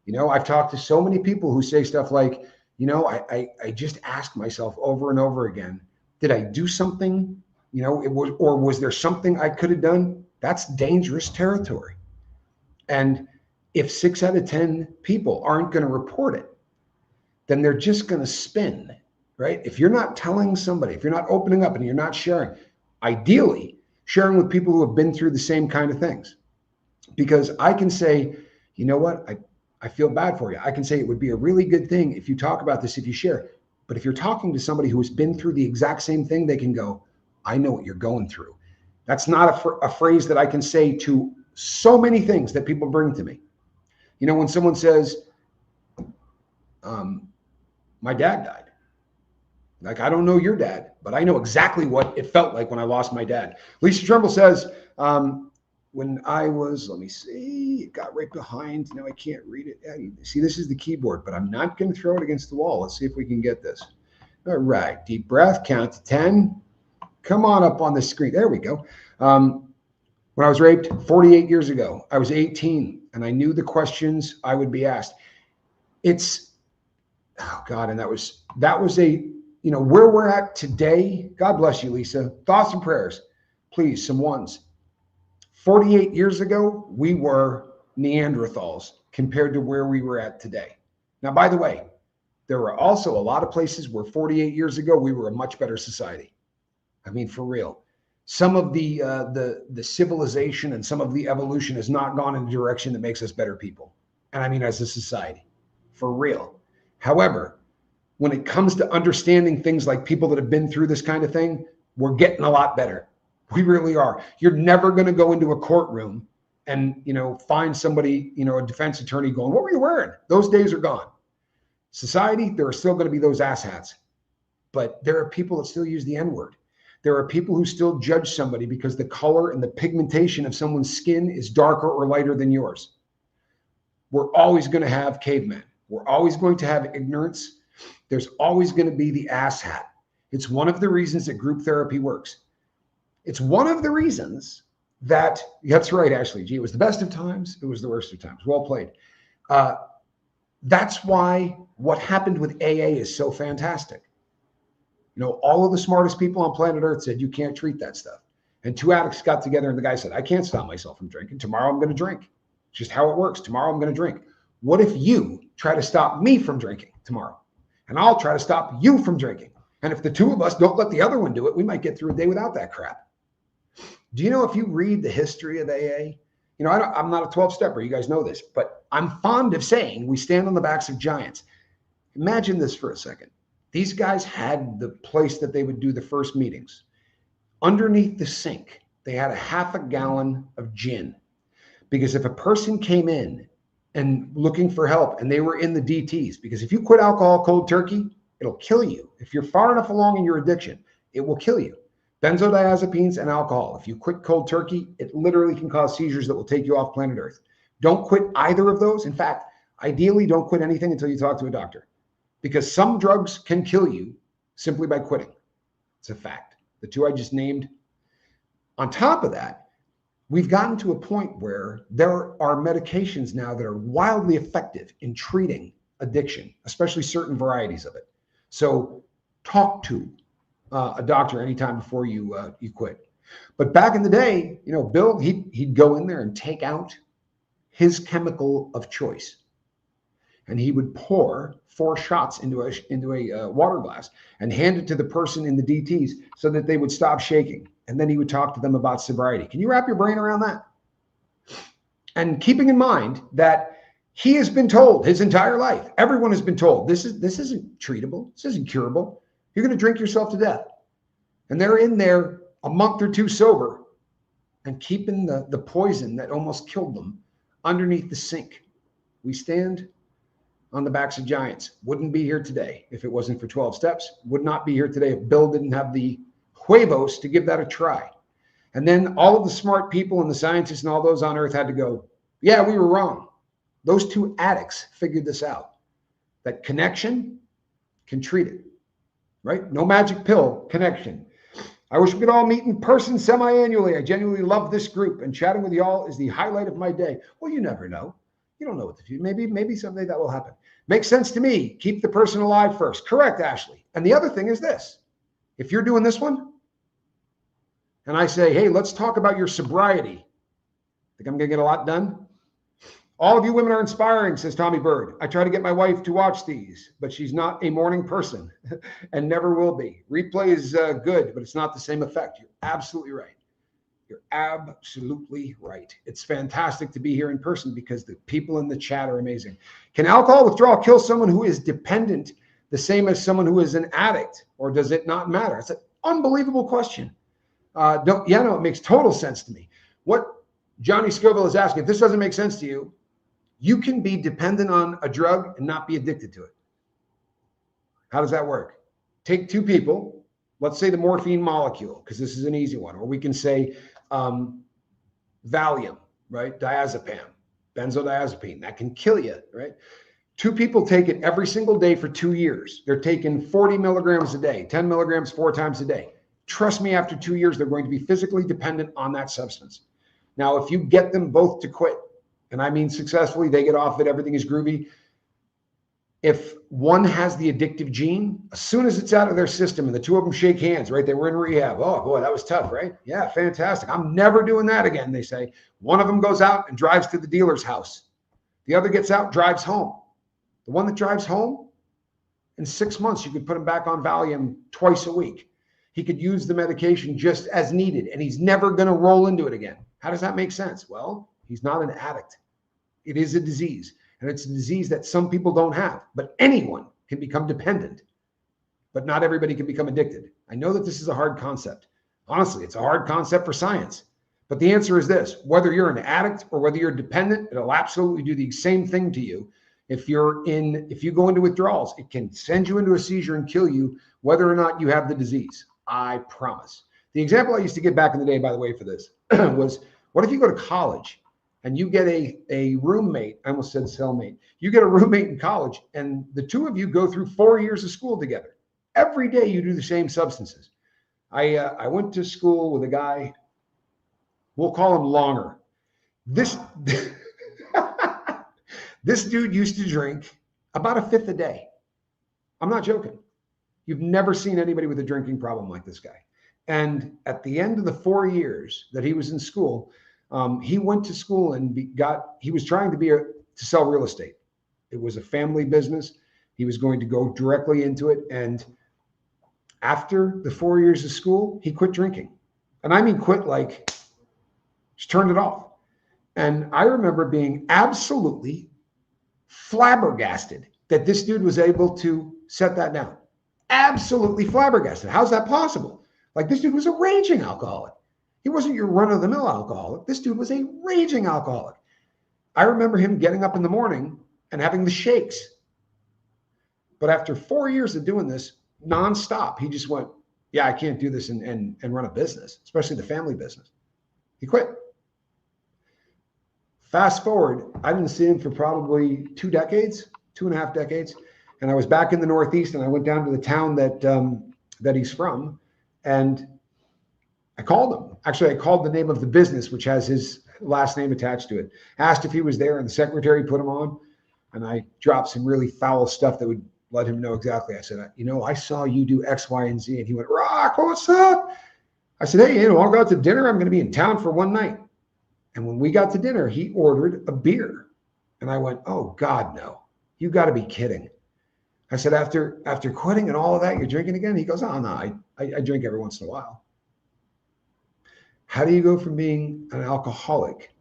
[SPEAKER 1] You know, I've talked to so many people who say stuff like, you know, I just ask myself over and over again, did I do something, you know, or was there something I could have done? That's dangerous territory. And if 6 out of 10 people aren't going to report it, then they're just going to spin, right? If you're not telling somebody, if you're not opening up and you're not sharing, ideally sharing with people who have been through the same kind of things. Because I can say, you know what, I I feel bad for you. I can say it would be a really good thing if you talk about this, if you share. But if you're talking to somebody who has been through the exact same thing, they can go, I know what you're going through. That's not a phrase that I can say to so many things that people bring to me. You know, when someone says, my dad died. Like, I don't know your dad, but I know exactly what it felt like when I lost my dad. Lisa Trumbull says, when I was, let me see, it got right behind. Now I can't read it. See, this is the keyboard, but I'm not going to throw it against the wall. Let's see if we can get this. All right, deep breath, count to 10. Come on up on the screen. There we go. When I was raped 48 years ago, I was 18, and I knew the questions I would be asked. It's, oh God, and that was a, you know, where we're at today. God bless you, Lisa. Thoughts and prayers, please, some ones. 48 years ago, we were Neanderthals compared to where we were at today. Now, by the way, there were also a lot of places where 48 years ago, we were a much better society. I mean, for real. Some of the civilization and some of the evolution has not gone in a direction that makes us better people. And I mean, as a society, for real. However, when it comes to understanding things like people that have been through this kind of thing, we're getting a lot better. We really are. You're never going to go into a courtroom and, you know, find somebody, you know, a defense attorney going, what were you wearing? Those days are gone. Society, there are still going to be those asshats, but there are people that still use the N-word. There are people who still judge somebody because the color and the pigmentation of someone's skin is darker or lighter than yours. We're always going to have cavemen. We're always going to have ignorance. There's always going to be the asshat. It's one of the reasons that group therapy works. It's one of the reasons that, that's right, Ashley G, it was the best of times, it was the worst of times. Well played. That's why what happened with AA is so fantastic. You know, all of the smartest people on planet Earth said, you can't treat that stuff. And two addicts got together and the guy said, I can't stop myself from drinking. Tomorrow I'm going to drink. It's just how it works. Tomorrow I'm going to drink. What if you try to stop me from drinking tomorrow? And I'll try to stop you from drinking. And if the two of us don't let the other one do it, we might get through a day without that crap. Do you know, if you read the history of AA, you know, I'm not a 12-stepper. You guys know this, but I'm fond of saying we stand on the backs of giants. Imagine this for a second. These guys had the place that they would do the first meetings. Underneath the sink, they had a half a gallon of gin. Because if a person came in and looking for help and they were in the DTs, because if you quit alcohol cold turkey, it'll kill you. If you're far enough along in your addiction, it will kill you. Benzodiazepines and alcohol. If you quit cold turkey, it literally can cause seizures that will take you off planet Earth. Don't quit either of those. In fact, ideally, don't quit anything until you talk to a doctor, because some drugs can kill you simply by quitting. It's a fact. The two I just named. On top of that, we've gotten to a point where there are medications now that are wildly effective in treating addiction, especially certain varieties of it. So talk to a doctor anytime before you quit. But back in the day, you know, Bill, he'd go in there and take out his chemical of choice, and he would pour 4 shots into a water glass and hand it to the person in the DTs so that they would stop shaking. And then he would talk to them about sobriety. Can you wrap your brain around that? And keeping in mind that he has been told his entire life, everyone has been told, this isn't treatable, this isn't curable. You're going to drink yourself to death. And they're in there a month or two sober and keeping the poison that almost killed them underneath the sink. We stand on the backs of giants. Wouldn't be here today if it wasn't for 12 steps. Would not be here today if Bill didn't have the huevos to give that a try. And then all of the smart people and the scientists and all those on earth had to go, yeah, we were wrong. Those two addicts figured this out. That connection can treat it, right? No magic pill, connection. I wish we could all meet in person semi-annually. I genuinely love this group, and chatting with y'all is the highlight of my day. Well, you never know. You don't know what the future, maybe someday that will happen. Makes sense to me. Keep the person alive first. Correct, Ashley. And the other thing is this. If you're doing this one, and I say, hey, let's talk about your sobriety, think I'm going to get a lot done? All of you women are inspiring, says Tommy Bird. I try to get my wife to watch these, but she's not a morning person and never will be. Replay is good, but it's not the same effect. You're absolutely right. You're absolutely right. It's fantastic to be here in person because the people in the chat are amazing. Can alcohol withdrawal kill someone who is dependent the same as someone who is an addict, or does it not matter? It's an unbelievable question. It makes total sense to me. What Johnny Scoville is asking, if this doesn't make sense to you, you can be dependent on a drug and not be addicted to it. How does that work? Take two people, let's say the morphine molecule, because this is an easy one, or we can say Valium, right? Diazepam, benzodiazepine, that can kill you, right? Two people take it every single day for 2 years. They're taking 40 milligrams a day, 10 milligrams 4 times a day. Trust me, after 2 years, they're going to be physically dependent on that substance. Now, if you get them both to quit, and I mean successfully, they get off it, everything is groovy. If one has the addictive gene, as soon as it's out of their system and the two of them shake hands, right? They were in rehab. Oh, boy, that was tough, right? Yeah, fantastic. I'm never doing that again, they say. One of them goes out and drives to the dealer's house. The other gets out, drives home. The one that drives home, in 6 months, you could put him back on Valium twice a week. He could use the medication just as needed, and he's never going to roll into it again. How does that make sense? Well, he's not an addict. It is a disease, and it's a disease that some people don't have, but anyone can become dependent, but not everybody can become addicted. I know that this is a hard concept. Honestly, it's a hard concept for science, but the answer is this: whether you're an addict or whether you're dependent, it'll absolutely do the same thing to you. If you go into withdrawals, it can send you into a seizure and kill you, whether or not you have the disease. I promise. The example I used to give back in the day, by the way, for this was, what if you go to college and you get a roommate? I almost said cellmate. You get a roommate in college, and the two of you go through 4 years of school together. Every day you do the same substances. I went to school with a guy, we'll call him Longer. This This dude used to drink about a fifth a day. I'm not joking. You've never seen anybody with a drinking problem like this guy. And at the end of the 4 years that he was in school, he went to school and he was trying to sell real estate. It was a family business. He was going to go directly into it. And after the 4 years of school, he quit drinking. And I mean, quit, like, just turned it off. And I remember being absolutely flabbergasted that this dude was able to set that down. Absolutely flabbergasted. How's that possible? Like, this dude was a raging alcoholic. He wasn't your run-of-the-mill alcoholic. This dude was a raging alcoholic. I remember him getting up in the morning and having the shakes. But after 4 years of doing this nonstop, he just went, yeah, I can't do this and run a business, especially the family business. He quit. Fast forward, I didn't see him for probably 2 decades, 2.5 decades. And I was back in the Northeast, and I went down to the town that he's from, and I called him. Actually, I called the name of the business, which has his last name attached to it. Asked if he was there, and the secretary put him on. And I dropped some really foul stuff that would let him know exactly. I said, I saw you do X, Y, and Z. And he went, Rock, what's up? I said, hey, I'll go out to dinner. I'm going to be in town for one night. And when we got to dinner, he ordered a beer. And I went, oh, God, no. You got to be kidding. I said, after quitting and all of that, you're drinking again? He goes, oh, no, I drink every once in a while. How do you go from being an alcoholic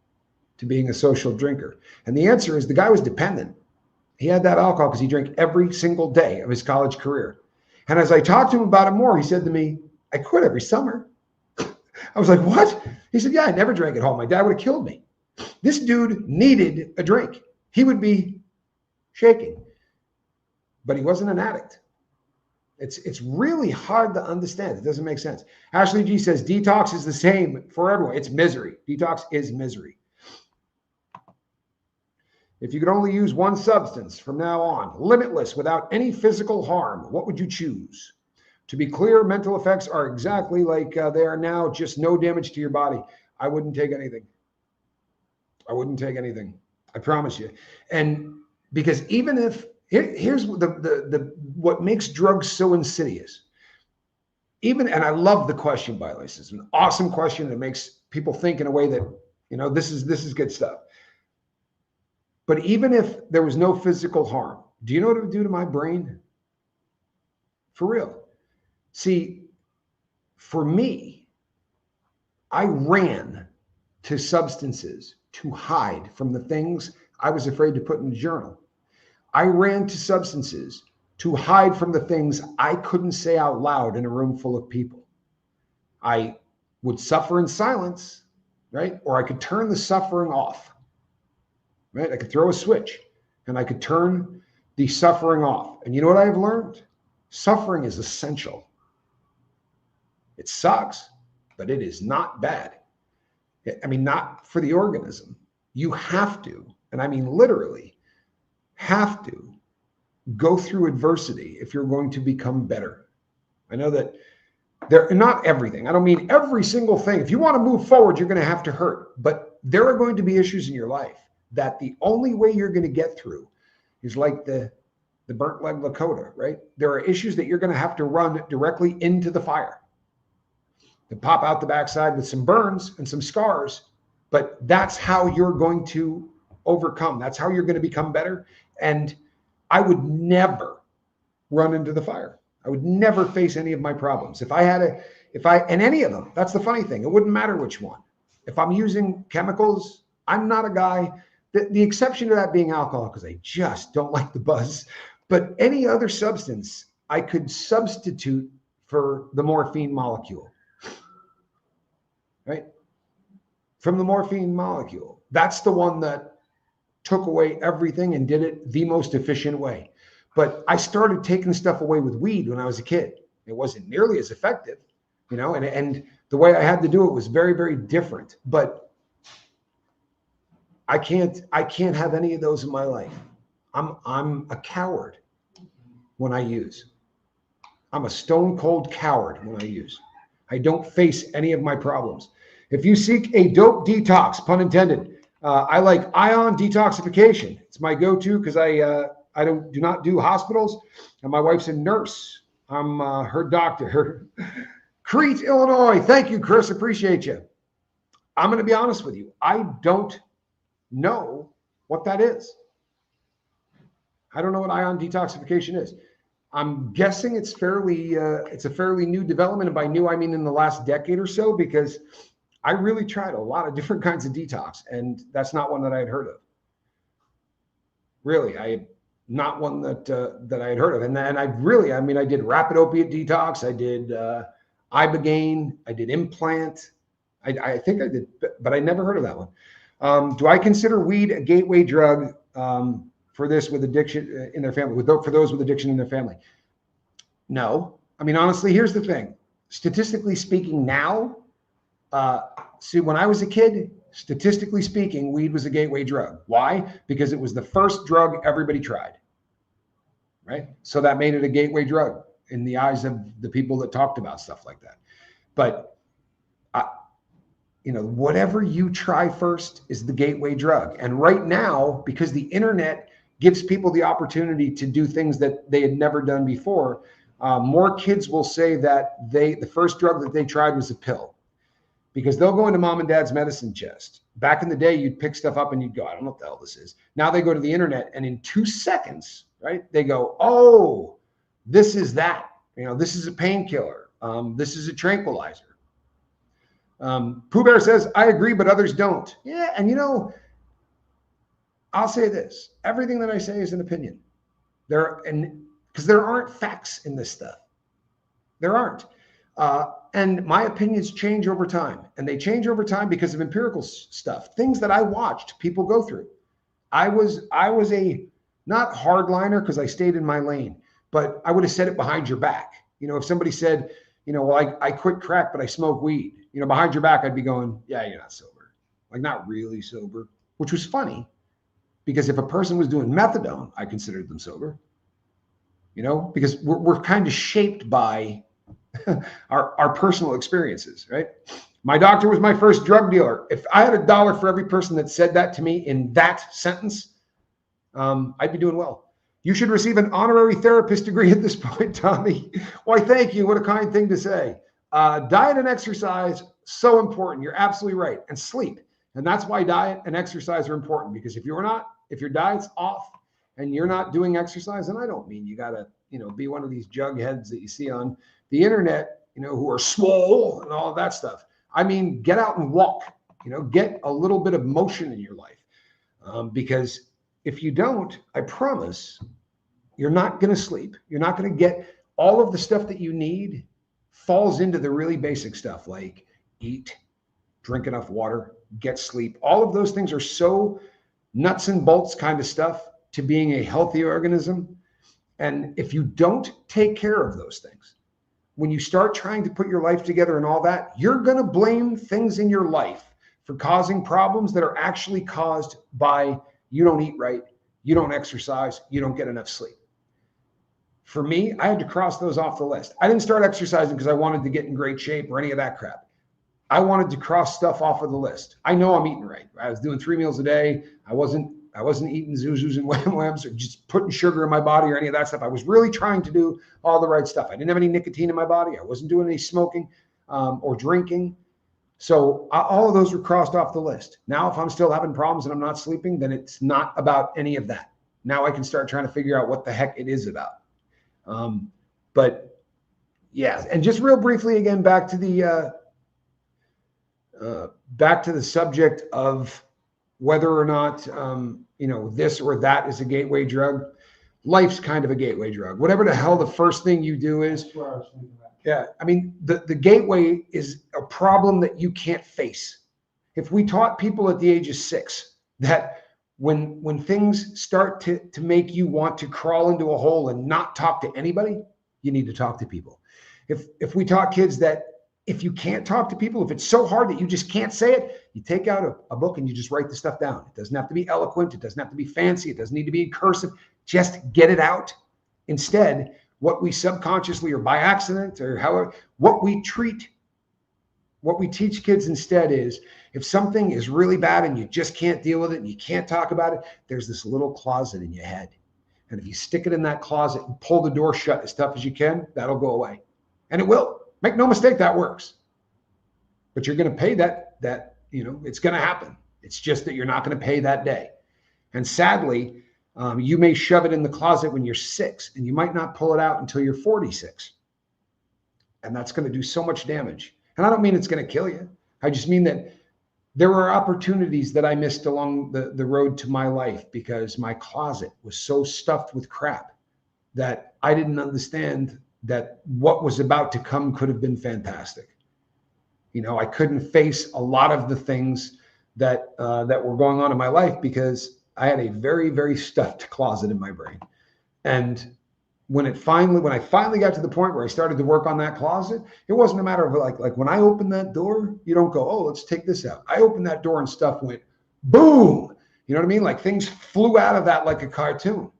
[SPEAKER 1] to being a social drinker? And the answer is, the guy was dependent. He had that alcohol because he drank every single day of his college career. And as I talked to him about it more, he said to me, I quit every summer. I was like, what? He said, yeah, I never drank at home. My dad would have killed me. This dude needed a drink. He would be shaking. But he wasn't an addict. It's really hard to understand. It doesn't make sense. Ashley G says, detox is the same for everyone. It's misery. Detox is misery. If you could only use one substance from now on, limitless, without any physical harm, what would you choose? To be clear, mental effects are exactly like they are now, just no damage to your body. I wouldn't take anything. I wouldn't take anything. I promise you. And because even if, here's what makes drugs so insidious. And I love the question, by the way. This is an awesome question that makes people think in a way that, this is good stuff. But even if there was no physical harm, do you know what it would do to my brain? For real. See, for me, I ran to substances to hide from the things I was afraid to put in the journal. I ran to substances to hide from the things I couldn't say out loud in a room full of people. I would suffer in silence, right? Or I could turn the suffering off, right? I could throw a switch and I could turn the suffering off. And you know what I've learned? Suffering is essential. It sucks, but it is not bad. I mean, not for the organism. You have to, and I mean literally, have to go through adversity if you're going to become better. I know that not everything. I don't mean every single thing. If you want to move forward, you're going to have to hurt. But there are going to be issues in your life that the only way you're going to get through is like the burnt leg Lakota, right? There are issues that you're going to have to run directly into the fire and pop out the backside with some burns and some scars. But that's how you're going to overcome. That's how you're going to become better. And I would never run into the fire. I would never face any of my problems. And any of them, that's the funny thing. It wouldn't matter which one. If I'm using chemicals, I'm not a guy, the exception to that being alcohol, because I just don't like the buzz. But any other substance, I could substitute for the morphine molecule, right? From the morphine molecule. That's the one that took away everything and did it the most efficient way. But I started taking stuff away with weed when I was a kid. It wasn't nearly as effective, and the way I had to do it was very, very different. But I can't have any of those in my life. I'm a coward when I use. I'm a stone cold coward when I use. I don't face any of my problems. If you seek a dope detox, pun intended, I like ion detoxification. It's my go-to because I do not do hospitals, and my wife's a nurse. I'm her doctor. Crete, Illinois. Thank you, Chris. Appreciate you. I'm going to be honest with you. I don't know what that is. I don't know what ion detoxification is. I'm guessing it's a fairly new development, and by new I mean in the last decade or so, because I really tried a lot of different kinds of detox, and that's not one that I had heard of. Really, not one that I had heard of. And I did rapid opiate detox. I did Ibogaine. I did implant. I think I did, but I never heard of that one. Do I consider weed a gateway drug for this with addiction in their family, for those with addiction in their family? No. I mean, honestly, here's the thing. Statistically speaking now, see, when I was a kid, statistically speaking, weed was a gateway drug. Why? Because it was the first drug everybody tried, right? So that made it a gateway drug in the eyes of the people that talked about stuff like that. But, whatever you try first is the gateway drug. And right now, because the internet gives people the opportunity to do things that they had never done before, more kids will say that the first drug that they tried was a pill. Because they'll go into mom and dad's medicine chest. Back in the day, you'd pick stuff up and you'd go, I don't know what the hell this is. Now they go to the internet, and in 2 seconds, right, they go, oh, this is that. This is a painkiller. This is a tranquilizer. Pooh Bear says, I agree, but others don't. Yeah, and I'll say this. Everything that I say is an opinion. Because there aren't facts in this stuff. There aren't. And my opinions change over time, and they change over time because of empirical stuff, things that I watched people go through. I was a not hardliner because I stayed in my lane, but I would have said it behind your back. If somebody said, well, I quit crack, but I smoke weed, behind your back, I'd be going, yeah, you're not sober. Like, not really sober, which was funny because if a person was doing methadone, I considered them sober, because we're kind of shaped by our personal experiences, right? My doctor was my first drug dealer. If I had $1 for every person that said that to me in that sentence, I'd be doing well. You should receive an honorary therapist degree at this point, Tommy. Why, thank you. What a kind thing to say. Diet and exercise, so important. You're absolutely right. And sleep. And that's why diet and exercise are important, because if your diet's off and you're not doing exercise, and I don't mean you got to, be one of these jugheads that you see on the internet, who are swole and all of that stuff. I mean, get out and walk, get a little bit of motion in your life. Because if you don't, I promise you're not going to sleep. You're not going to get all of the stuff that you need falls into the really basic stuff like eat, drink enough water, get sleep. All of those things are so nuts and bolts kind of stuff to being a healthy organism. And if you don't take care of those things, when you start trying to put your life together and all that, you're going to blame things in your life for causing problems that are actually caused by you don't eat right, you don't exercise, you don't get enough sleep. For me, I had to cross those off the list. I didn't start exercising because I wanted to get in great shape or any of that crap. I wanted to cross stuff off of the list. I know I'm eating right. I was doing 3 meals a day. I wasn't eating Zuzus and Wham Whams or just putting sugar in my body or any of that stuff. I was really trying to do all the right stuff. I didn't have any nicotine in my body. I wasn't doing any smoking or drinking. So all of those were crossed off the list. Now, if I'm still having problems and I'm not sleeping, then it's not about any of that. Now I can start trying to figure out what the heck it is about. But yeah, and just real briefly again, back to the subject of whether or not this or that is a gateway drug. Life's kind of a gateway drug. Whatever the hell the first thing you do is.
[SPEAKER 2] That's where I was thinking about.
[SPEAKER 1] Yeah, I mean, the gateway is a problem that you can't face. If we taught people at the age of 6 that when things start to make you want to crawl into a hole and not talk to anybody, you need to talk to people. If we taught kids that if you can't talk to people, if it's so hard that you just can't say it, you take out a book and you just write the stuff down. It doesn't have to be eloquent. It doesn't have to be fancy. It doesn't need to be in cursive. Just get it out. Instead, what we subconsciously or by accident or however, what we teach kids instead is if something is really bad and you just can't deal with it and you can't talk about it, there's this little closet in your head. And if you stick it in that closet and pull the door shut as tough as you can, that'll go away. And it will. Make no mistake, that works. But you're going to pay that it's going to happen. It's just that you're not going to pay that day. And sadly, you may shove it in the closet when you're 6 and you might not pull it out until you're 46. And that's going to do so much damage. And I don't mean it's going to kill you. I just mean that there were opportunities that I missed along the road to my life because my closet was so stuffed with crap that I didn't understand that what was about to come could have been fantastic. I couldn't face a lot of the things that were going on in my life because I had a very, very stuffed closet in my brain. And when I finally got to the point where I started to work on that closet, it wasn't a matter of like when I opened that door, you don't go, oh, let's take this out. I opened that door and stuff went boom. You know what I mean? Like things flew out of that like a cartoon.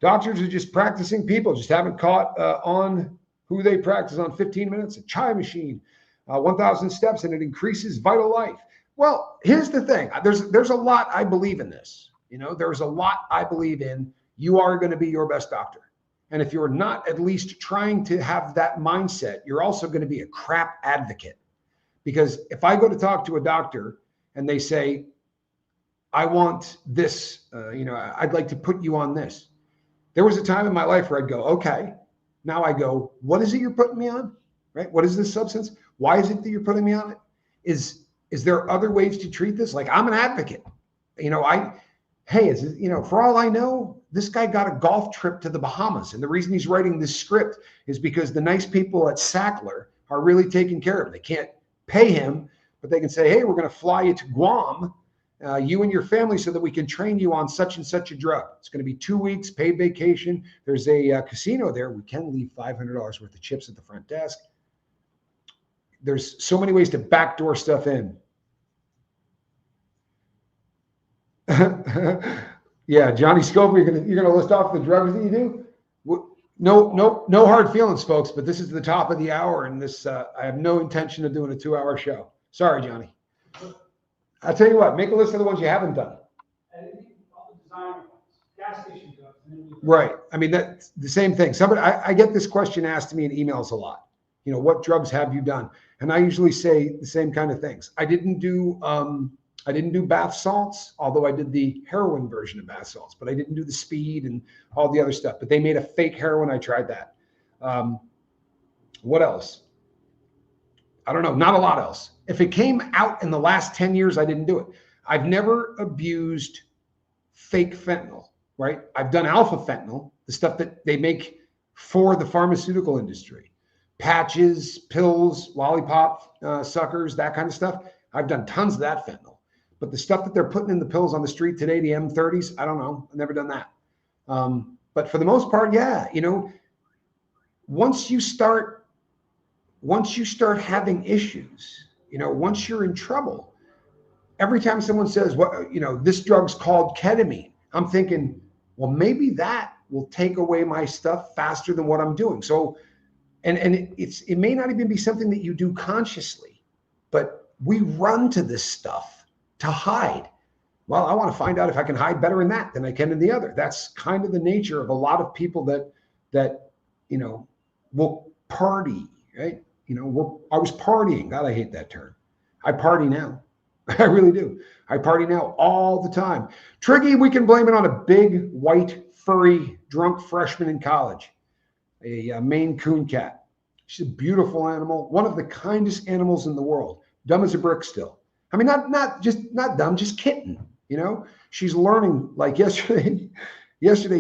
[SPEAKER 1] Doctors are just practicing people, just haven't caught on who they practice on 15 minutes, a chai machine, 1,000 steps, and it increases vital life. Well, here's the thing. There's a lot I believe in this. There's a lot I believe in. You are going to be your best doctor. And if you're not at least trying to have that mindset, you're also going to be a crap advocate. Because if I go to talk to a doctor and they say, I want this, I'd like to put you on this. There was a time in my life where I'd go, okay, now I go, what is it you're putting me on? Right? What is this substance? Why is it that you're putting me on it? Is there other ways to treat this? Like I'm an advocate. For all I know, this guy got a golf trip to the Bahamas. And the reason he's writing this script is because the nice people at Sackler are really taking care of him. They can't pay him, but they can say, hey, we're going to fly you to Guam, you and your family, so that we can train you on such and such a drug. It's going to be 2 weeks, paid vacation. There's a casino there. We can leave $500 worth of chips at the front desk. There's so many ways to backdoor stuff in. Yeah, Johnny Scope, you're gonna list off the drugs that you do? No hard feelings, folks, but this is the top of the hour, and this I have no intention of doing a 2-hour show. Sorry, Johnny. I'll tell you what, make a list of the ones you haven't done.
[SPEAKER 2] All the designer ones, gas station drugs.
[SPEAKER 1] Right. I mean, that's the same thing. I get this question asked to me in emails a lot. What drugs have you done? And I usually say the same kind of things. I didn't do bath salts, although I did the heroin version of bath salts, but I didn't do the speed and all the other stuff. But they made a fake heroin. I tried that. What else? I don't know, not a lot else. If it came out in the last 10 years, I didn't do it. I've never abused fake fentanyl, right? I've done alpha fentanyl, the stuff that they make for the pharmaceutical industry, patches, pills, lollipop suckers, that kind of stuff. I've done tons of that fentanyl. But the stuff that they're putting in the pills on the street today, the M30s, I don't know. I've never done that. But for the most part, yeah, you know, once you start having issues, you know, once you're in trouble, every time someone says, "What, you know, this drug's called ketamine," I'm thinking, well, maybe that will take away my stuff faster than what I'm doing. So, and it may not even be something that you do consciously, but we run to this stuff to hide. Well, I want to find out if I can hide better in that than I can in the other. That's kind of the nature of a lot of people that you know, will party, right? You know, I was partying. God, I hate that term. I party now. I really do. I party now all the time. Triggy, we can blame it on a big, white, furry, drunk freshman in college, a Maine Coon cat. She's a beautiful animal, one of the kindest animals in the world. Dumb as a brick still. I mean, not dumb, just kitten. You know, she's learning. Like yesterday,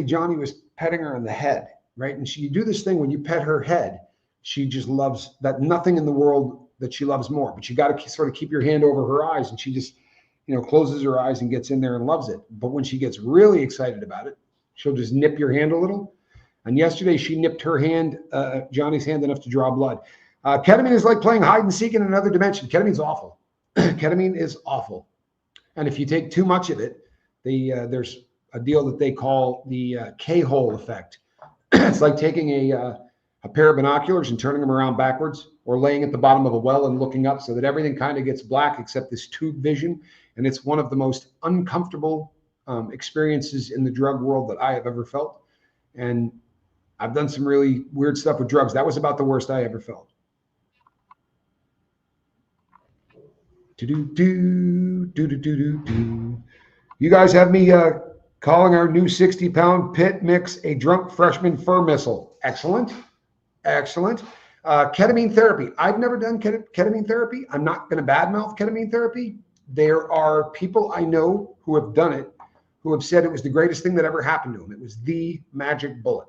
[SPEAKER 1] Johnny was petting her on the head, right? And you do this thing when you pet her head, she just loves that. Nothing in the world that she loves more. But you got to sort of keep your hand over her eyes, and she just, you know, closes her eyes and gets in there and loves it. But when she gets really excited about it, she'll just nip your hand a little. And yesterday, she nipped her hand, Johnny's hand, enough to draw blood. Ketamine is like playing hide and seek in another dimension. Ketamine's awful. Ketamine is awful. And if you take too much of it, there's a deal that they call the K-hole effect. It's like taking a pair of binoculars and turning them around backwards, or laying at the bottom of a well and looking up so that everything kind of gets black except this tube vision. And it's one of the most uncomfortable experiences in the drug world that I have ever felt. And I've done some really weird stuff with drugs. That was about the worst I ever felt. You guys have me calling our new 60-pound pit mix a drunk freshman fur missile. Excellent. Excellent. Ketamine therapy. I've never done ketamine therapy. I'm not going to badmouth ketamine therapy. There are people I know who have done it, who have said it was the greatest thing that ever happened to them. It was the magic bullet.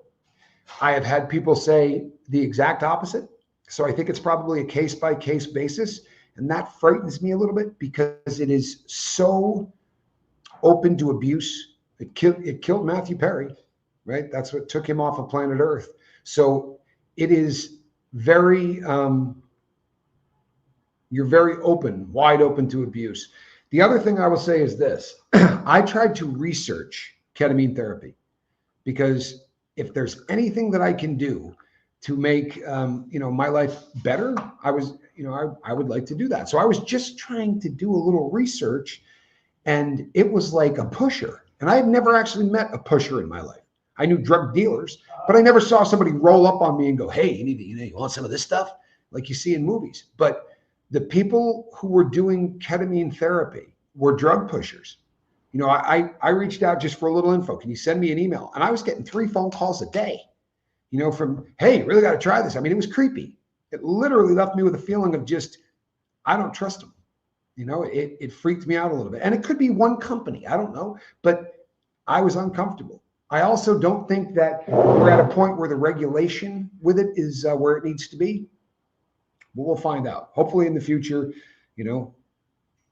[SPEAKER 1] I have had people say the exact opposite. So I think it's probably a case-by-case basis. And that frightens me a little bit because it is so open to abuse. It killed Matthew Perry, right? That's what took him off of planet Earth. So it is very, you're very open, wide open to abuse. The other thing I will say is this. I tried to research ketamine therapy because if there's anything that I can do to make, you know, my life better, I would like to do that. So I was just trying to do a little research, and it was like a pusher. And I had never actually met a pusher in my life. I knew drug dealers, but I never saw somebody roll up on me and go, "Hey, you want some of this stuff?" Like you see in movies. But the people who were doing ketamine therapy were drug pushers. You know, I reached out just for a little info. Can you send me an email? And I was getting 3 phone calls a day, you know, from, "Hey, you really got to try this." I mean, it was creepy. It literally left me with a feeling of just, I don't trust them. You know, it freaked me out a little bit. And it could be one company, I don't know, but I was uncomfortable. I also don't think that we're at a point where the regulation with it is where it needs to be. But we'll find out. Hopefully in the future, you know.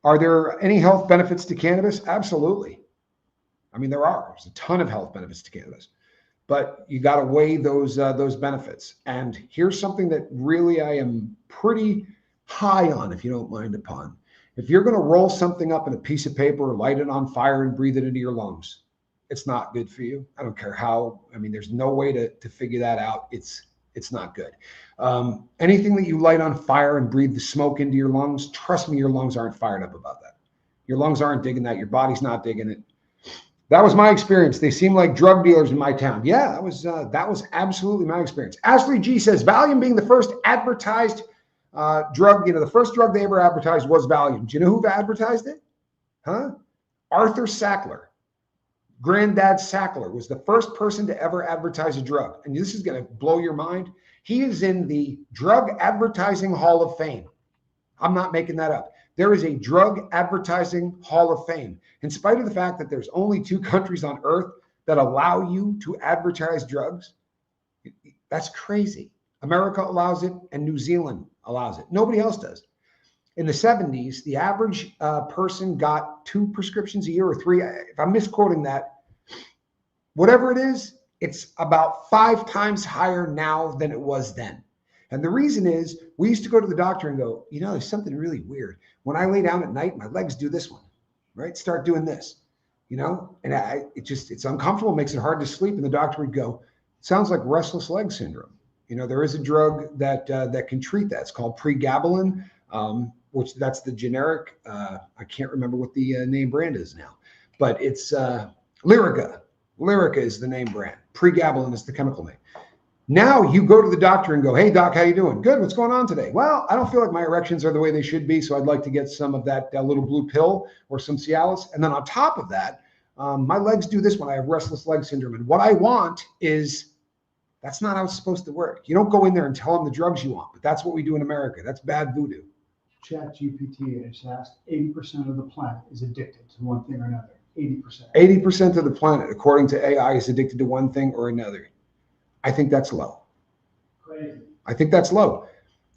[SPEAKER 1] Are there any health benefits to cannabis? Absolutely. I mean, there are. There's a ton of health benefits to cannabis. But you got to weigh those benefits. And here's something that really I am pretty high on, if you don't mind a pun. If you're going to roll something up in a piece of paper, light it on fire, and breathe it into your lungs, it's not good for you. I don't care how. I mean, there's no way to figure that out. It's not good. Anything that you light on fire and breathe the smoke into your lungs, trust me, your lungs aren't fired up about that. Your lungs aren't digging that. Your body's not digging it. That was my experience. They seem like drug dealers in my town. Yeah, that was absolutely my experience. Ashley G says, Valium being the first advertised drug, you know, the first drug they ever advertised was Valium. Do you know who advertised it? Huh? Arthur Sackler. Granddad Sackler was the first person to ever advertise a drug. And this is going to blow your mind. He is in the Drug Advertising Hall of Fame. I'm not making that up. There is a drug advertising hall of fame. In spite of the fact that there's only 2 countries on earth that allow you to advertise drugs, that's crazy. America allows it and New Zealand allows it. Nobody else does. In the 70s, the average person got 2 prescriptions a year or 3. If I'm misquoting that, whatever it is, it's about 5 times higher now than it was then. And the reason is we used to go to the doctor and go, you know, there's something really weird. When I lay down at night, my legs do this one, right? Start doing this, you know, and it's uncomfortable, makes it hard to sleep. And the doctor would go, sounds like restless leg syndrome. You know, there is a drug that can treat that. It's called pregabalin, which that's the generic. I can't remember what the name brand is now, but it's Lyrica. Lyrica is the name brand. Pregabalin is the chemical name. Now you go to the doctor and go, hey, doc, how you doing? Good. What's going on today? Well, I don't feel like my erections are the way they should be, so I'd like to get some of that little blue pill or some Cialis. And then on top of that, my legs do this when I have restless leg syndrome. And what I want is, that's not how it's supposed to work. You don't go in there and tell them the drugs you want, but that's what we do in America. That's bad voodoo.
[SPEAKER 2] ChatGPT has asked 80% of the planet is addicted to one thing or another. 80%.
[SPEAKER 1] 80% of the planet, according to AI, is addicted to one thing or another. I think that's low.
[SPEAKER 2] Crazy.
[SPEAKER 1] I think that's low.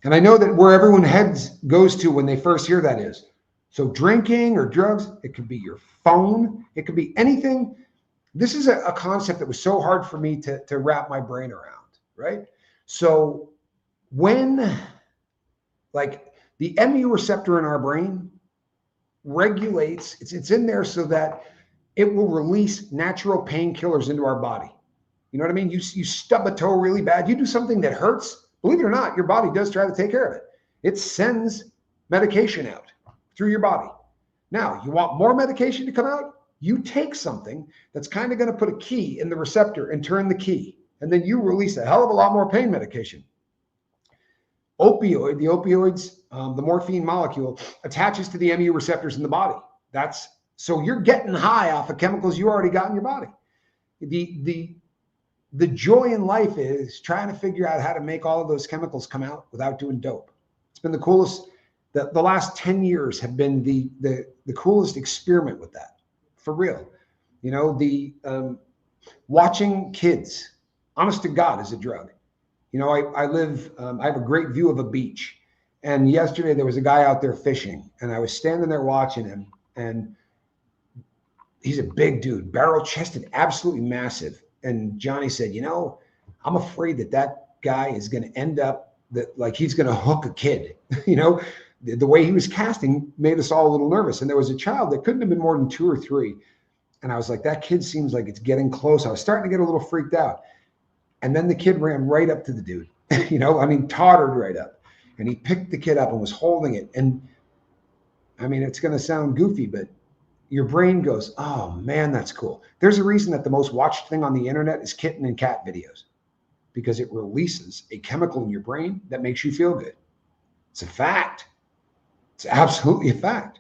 [SPEAKER 1] And I know that where everyone heads goes to when they first hear that is, so drinking or drugs, it could be your phone, it could be anything. This is a concept that was so hard for me to wrap my brain around, right? So when, like, the mu receptor in our brain regulates, it's in there so that it will release natural painkillers into our body. You know what I mean? You stub a toe really bad. You do something that hurts. Believe it or not, your body does try to take care of it. It sends medication out through your body. Now, you want more medication to come out? You take something that's kind of going to put a key in the receptor and turn the key. And then you release a hell of a lot more pain medication. The opioids, the morphine molecule attaches to the mu receptors in the body. So you're getting high off of chemicals you already got in your body. The joy in life is trying to figure out how to make all of those chemicals come out without doing dope. It's been the coolest. The last 10 years have been the coolest experiment with that, for real. You know, watching kids, honest to God, is a drug. You know, I have a great view of a beach. And yesterday there was a guy out there fishing, and I was standing there watching him, and he's a big dude, barrel chested, absolutely massive. And Johnny said, you know, I'm afraid that guy is going to end up like he's going to hook a kid. You know, the way he was casting made us all a little nervous. And there was a child that couldn't have been more than 2 or 3. And I was like, that kid seems like it's getting close. I was starting to get a little freaked out. And then the kid ran right up to the dude, you know, I mean, tottered right up. And he picked the kid up and was holding it. And I mean, it's going to sound goofy, but your brain goes, oh man, that's cool. There's a reason that the most watched thing on the internet is kitten and cat videos, because it releases a chemical in your brain that makes you feel good. It's a fact. It's absolutely a fact.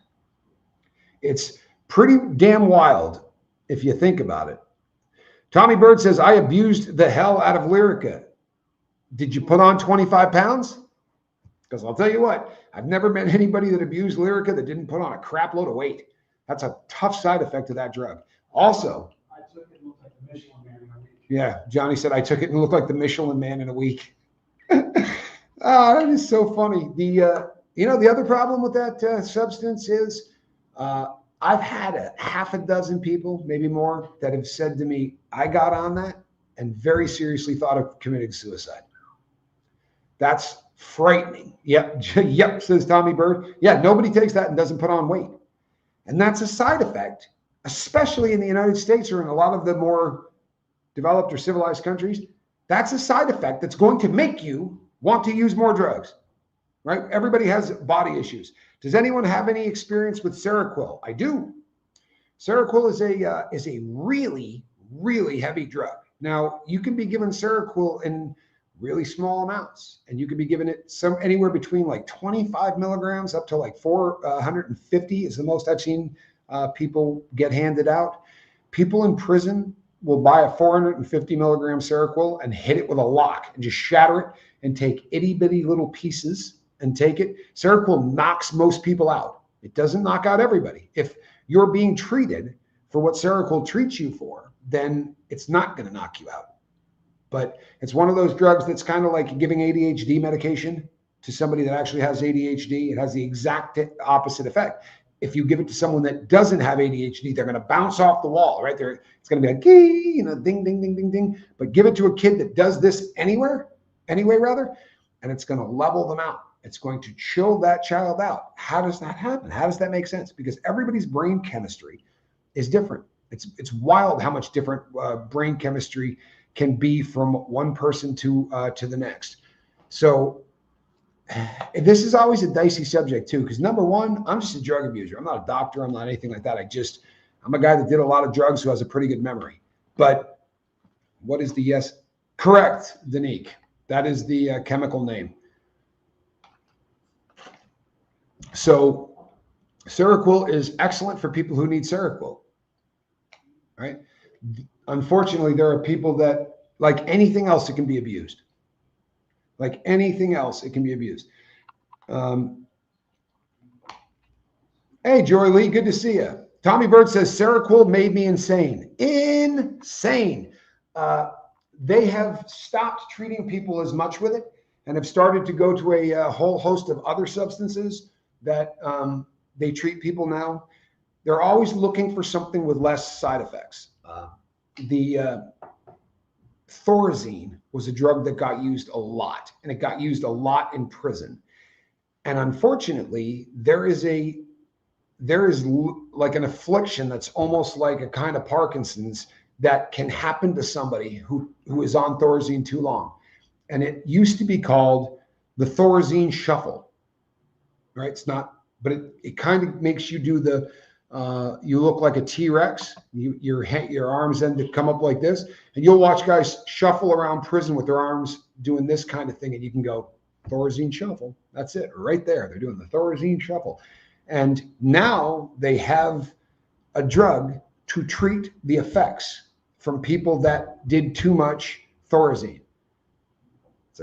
[SPEAKER 1] It's pretty damn wild if you think about it. Tommy Bird says, I abused the hell out of Lyrica. Did you put on 25 pounds? Because I'll tell you what, I've never met anybody that abused Lyrica that didn't put on a crap load of weight. That's a tough side effect of that drug. Also,
[SPEAKER 2] I took it and looked like the Michelin Man in a week.
[SPEAKER 1] Yeah, Johnny said, I took it and looked like the Michelin Man in a week. That is so funny. The other problem with that substance is I've had a half a dozen people, maybe more, that have said to me, I got on that and very seriously thought of committing suicide. That's frightening. Yep, yep, says Tommy Bird. Yeah, nobody takes that and doesn't put on weight. And that's a side effect, especially in the United States or in a lot of the more developed or civilized countries. That's a side effect that's going to make you want to use more drugs, right? Everybody has body issues. Does anyone have any experience with Seroquel? I do. Seroquel is a really, really heavy drug. Now, you can be given Seroquel in really small amounts, and you could be given it anywhere between like 25 milligrams up to like 450 is the most I've seen people get handed out. People in prison will buy a 450 milligram Seroquel and hit it with a lock and just shatter it and take itty bitty little pieces and take it, Seroquel knocks most people out. It doesn't knock out everybody. If you're being treated for what Seroquel treats you for, then it's not going to knock you out. But it's one of those drugs that's kind of like giving ADHD medication to somebody that actually has ADHD. It has the exact opposite effect. If you give it to someone that doesn't have ADHD, they're going to bounce off the wall, right? It's going to be like, ding, ding, ding, ding, ding. But give it to a kid that does this anyway, and it's going to level them out. It's going to chill that child out. How does that happen? How does that make sense? Because everybody's brain chemistry is different. It's wild how much different brain chemistry can be from one person to the next. So this is always a dicey subject too, because number one, I'm just a drug abuser. I'm not a doctor. I'm not anything like that. I'm a guy that did a lot of drugs who has a pretty good memory. But what is the yes? Correct, Danique. That is the chemical name. So Seroquel is excellent for people who need Seroquel, right? Unfortunately, there are people that, like anything else, it can be abused. Like anything else, it can be abused. Hey, Joy Lee, good to see you. Tommy Bird says, Seroquel made me insane. Insane. They have stopped treating people as much with it and have started to go to a whole host of other substances that they treat people now. They're always looking for something with less side effects. The Thorazine was a drug that got used a lot, and it got used a lot in prison. And unfortunately, there is like an affliction that's almost like a kind of Parkinson's that can happen to somebody who is on Thorazine too long. And it used to be called the Thorazine shuffle, right? It's not, but it kind of makes you do the, you look like a T-Rex. Your arms end to come up like this, and you'll watch guys shuffle around prison with their arms doing this kind of thing, and you can go, Thorazine shuffle. That's it, right there. They're doing the Thorazine shuffle. And now they have a drug to treat the effects from people that did too much Thorazine. It's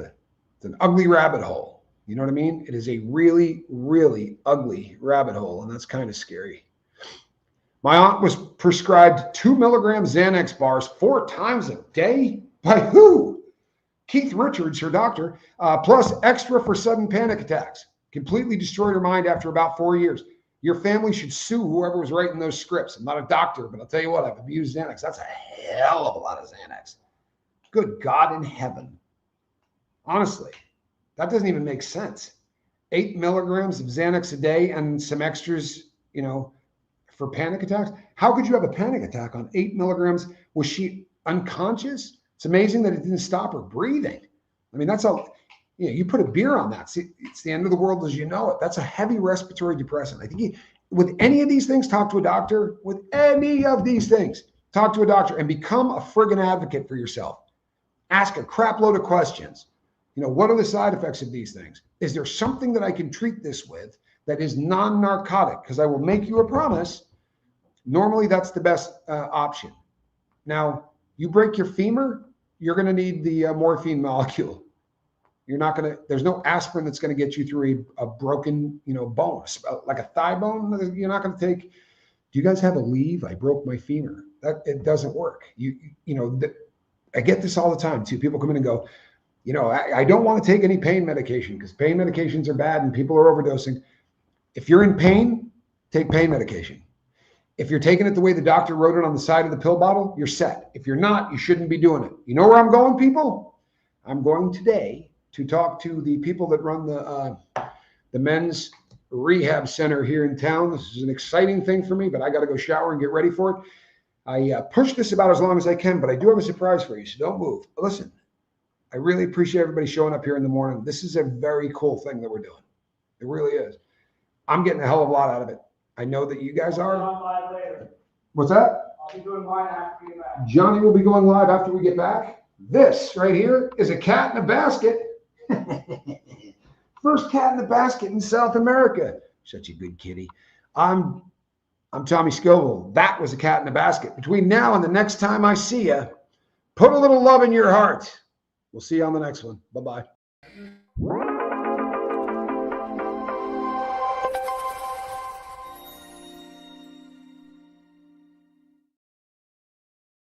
[SPEAKER 1] an ugly rabbit hole. You know what I mean? It is a really, really ugly rabbit hole, and that's kind of scary. My aunt was prescribed 2 milligram Xanax bars 4 times a day. By who? Keith Richards, her doctor, plus extra for sudden panic attacks. Completely destroyed her mind after about 4 years. Your family should sue whoever was writing those scripts. I'm not a doctor, but I'll tell you what, I've abused Xanax. That's a hell of a lot of Xanax. Good God in heaven. Honestly, that doesn't even make sense. 8 milligrams of Xanax a day and some extras, for panic attacks. How could you have a panic attack on 8 milligrams? Was she unconscious? It's amazing that it didn't stop her breathing. I mean, that's all. You put a beer on that. See, it's the end of the world as you know it. That's a heavy respiratory depressant. I think with any of these things, talk to a doctor. With any of these things, talk to a doctor and become a friggin' advocate for yourself. Ask a crap load of questions. What are the side effects of these things? Is there something that I can treat this with that is non-narcotic? Because I will make you a promise. Normally, that's the best option. Now, you break your femur, you're going to need the morphine molecule. You're not going to, there's no aspirin that's going to get you through a broken, bone, like a thigh bone. You're not going to take, do you guys have a leave? I broke my femur. It doesn't work. I get this all the time too. People come in and go, I don't want to take any pain medication because pain medications are bad and people are overdosing. If you're in pain, take pain medication. If you're taking it the way the doctor wrote it on the side of the pill bottle, you're set. If you're not, you shouldn't be doing it. You know where I'm going, people? I'm going today to talk to the people that run the men's rehab center here in town. This is an exciting thing for me, but I got to go shower and get ready for it. I pushed this about as long as I can, but I do have a surprise for you, so don't move. Listen, I really appreciate everybody showing up here in the morning. This is a very cool thing that we're doing. It really is. I'm getting a hell of a lot out of it. I know that you guys are.
[SPEAKER 2] I'll be going live later.
[SPEAKER 1] What's that?
[SPEAKER 2] I'll be doing mine after we get back.
[SPEAKER 1] Johnny will be going live after we get back. This right here is a cat in a basket. First cat in the basket in South America. Such a good kitty. I'm Tommy Scoville. That was a cat in a basket. Between now and the next time I see you, put a little love in your heart. We'll see you on the next one. Bye-bye.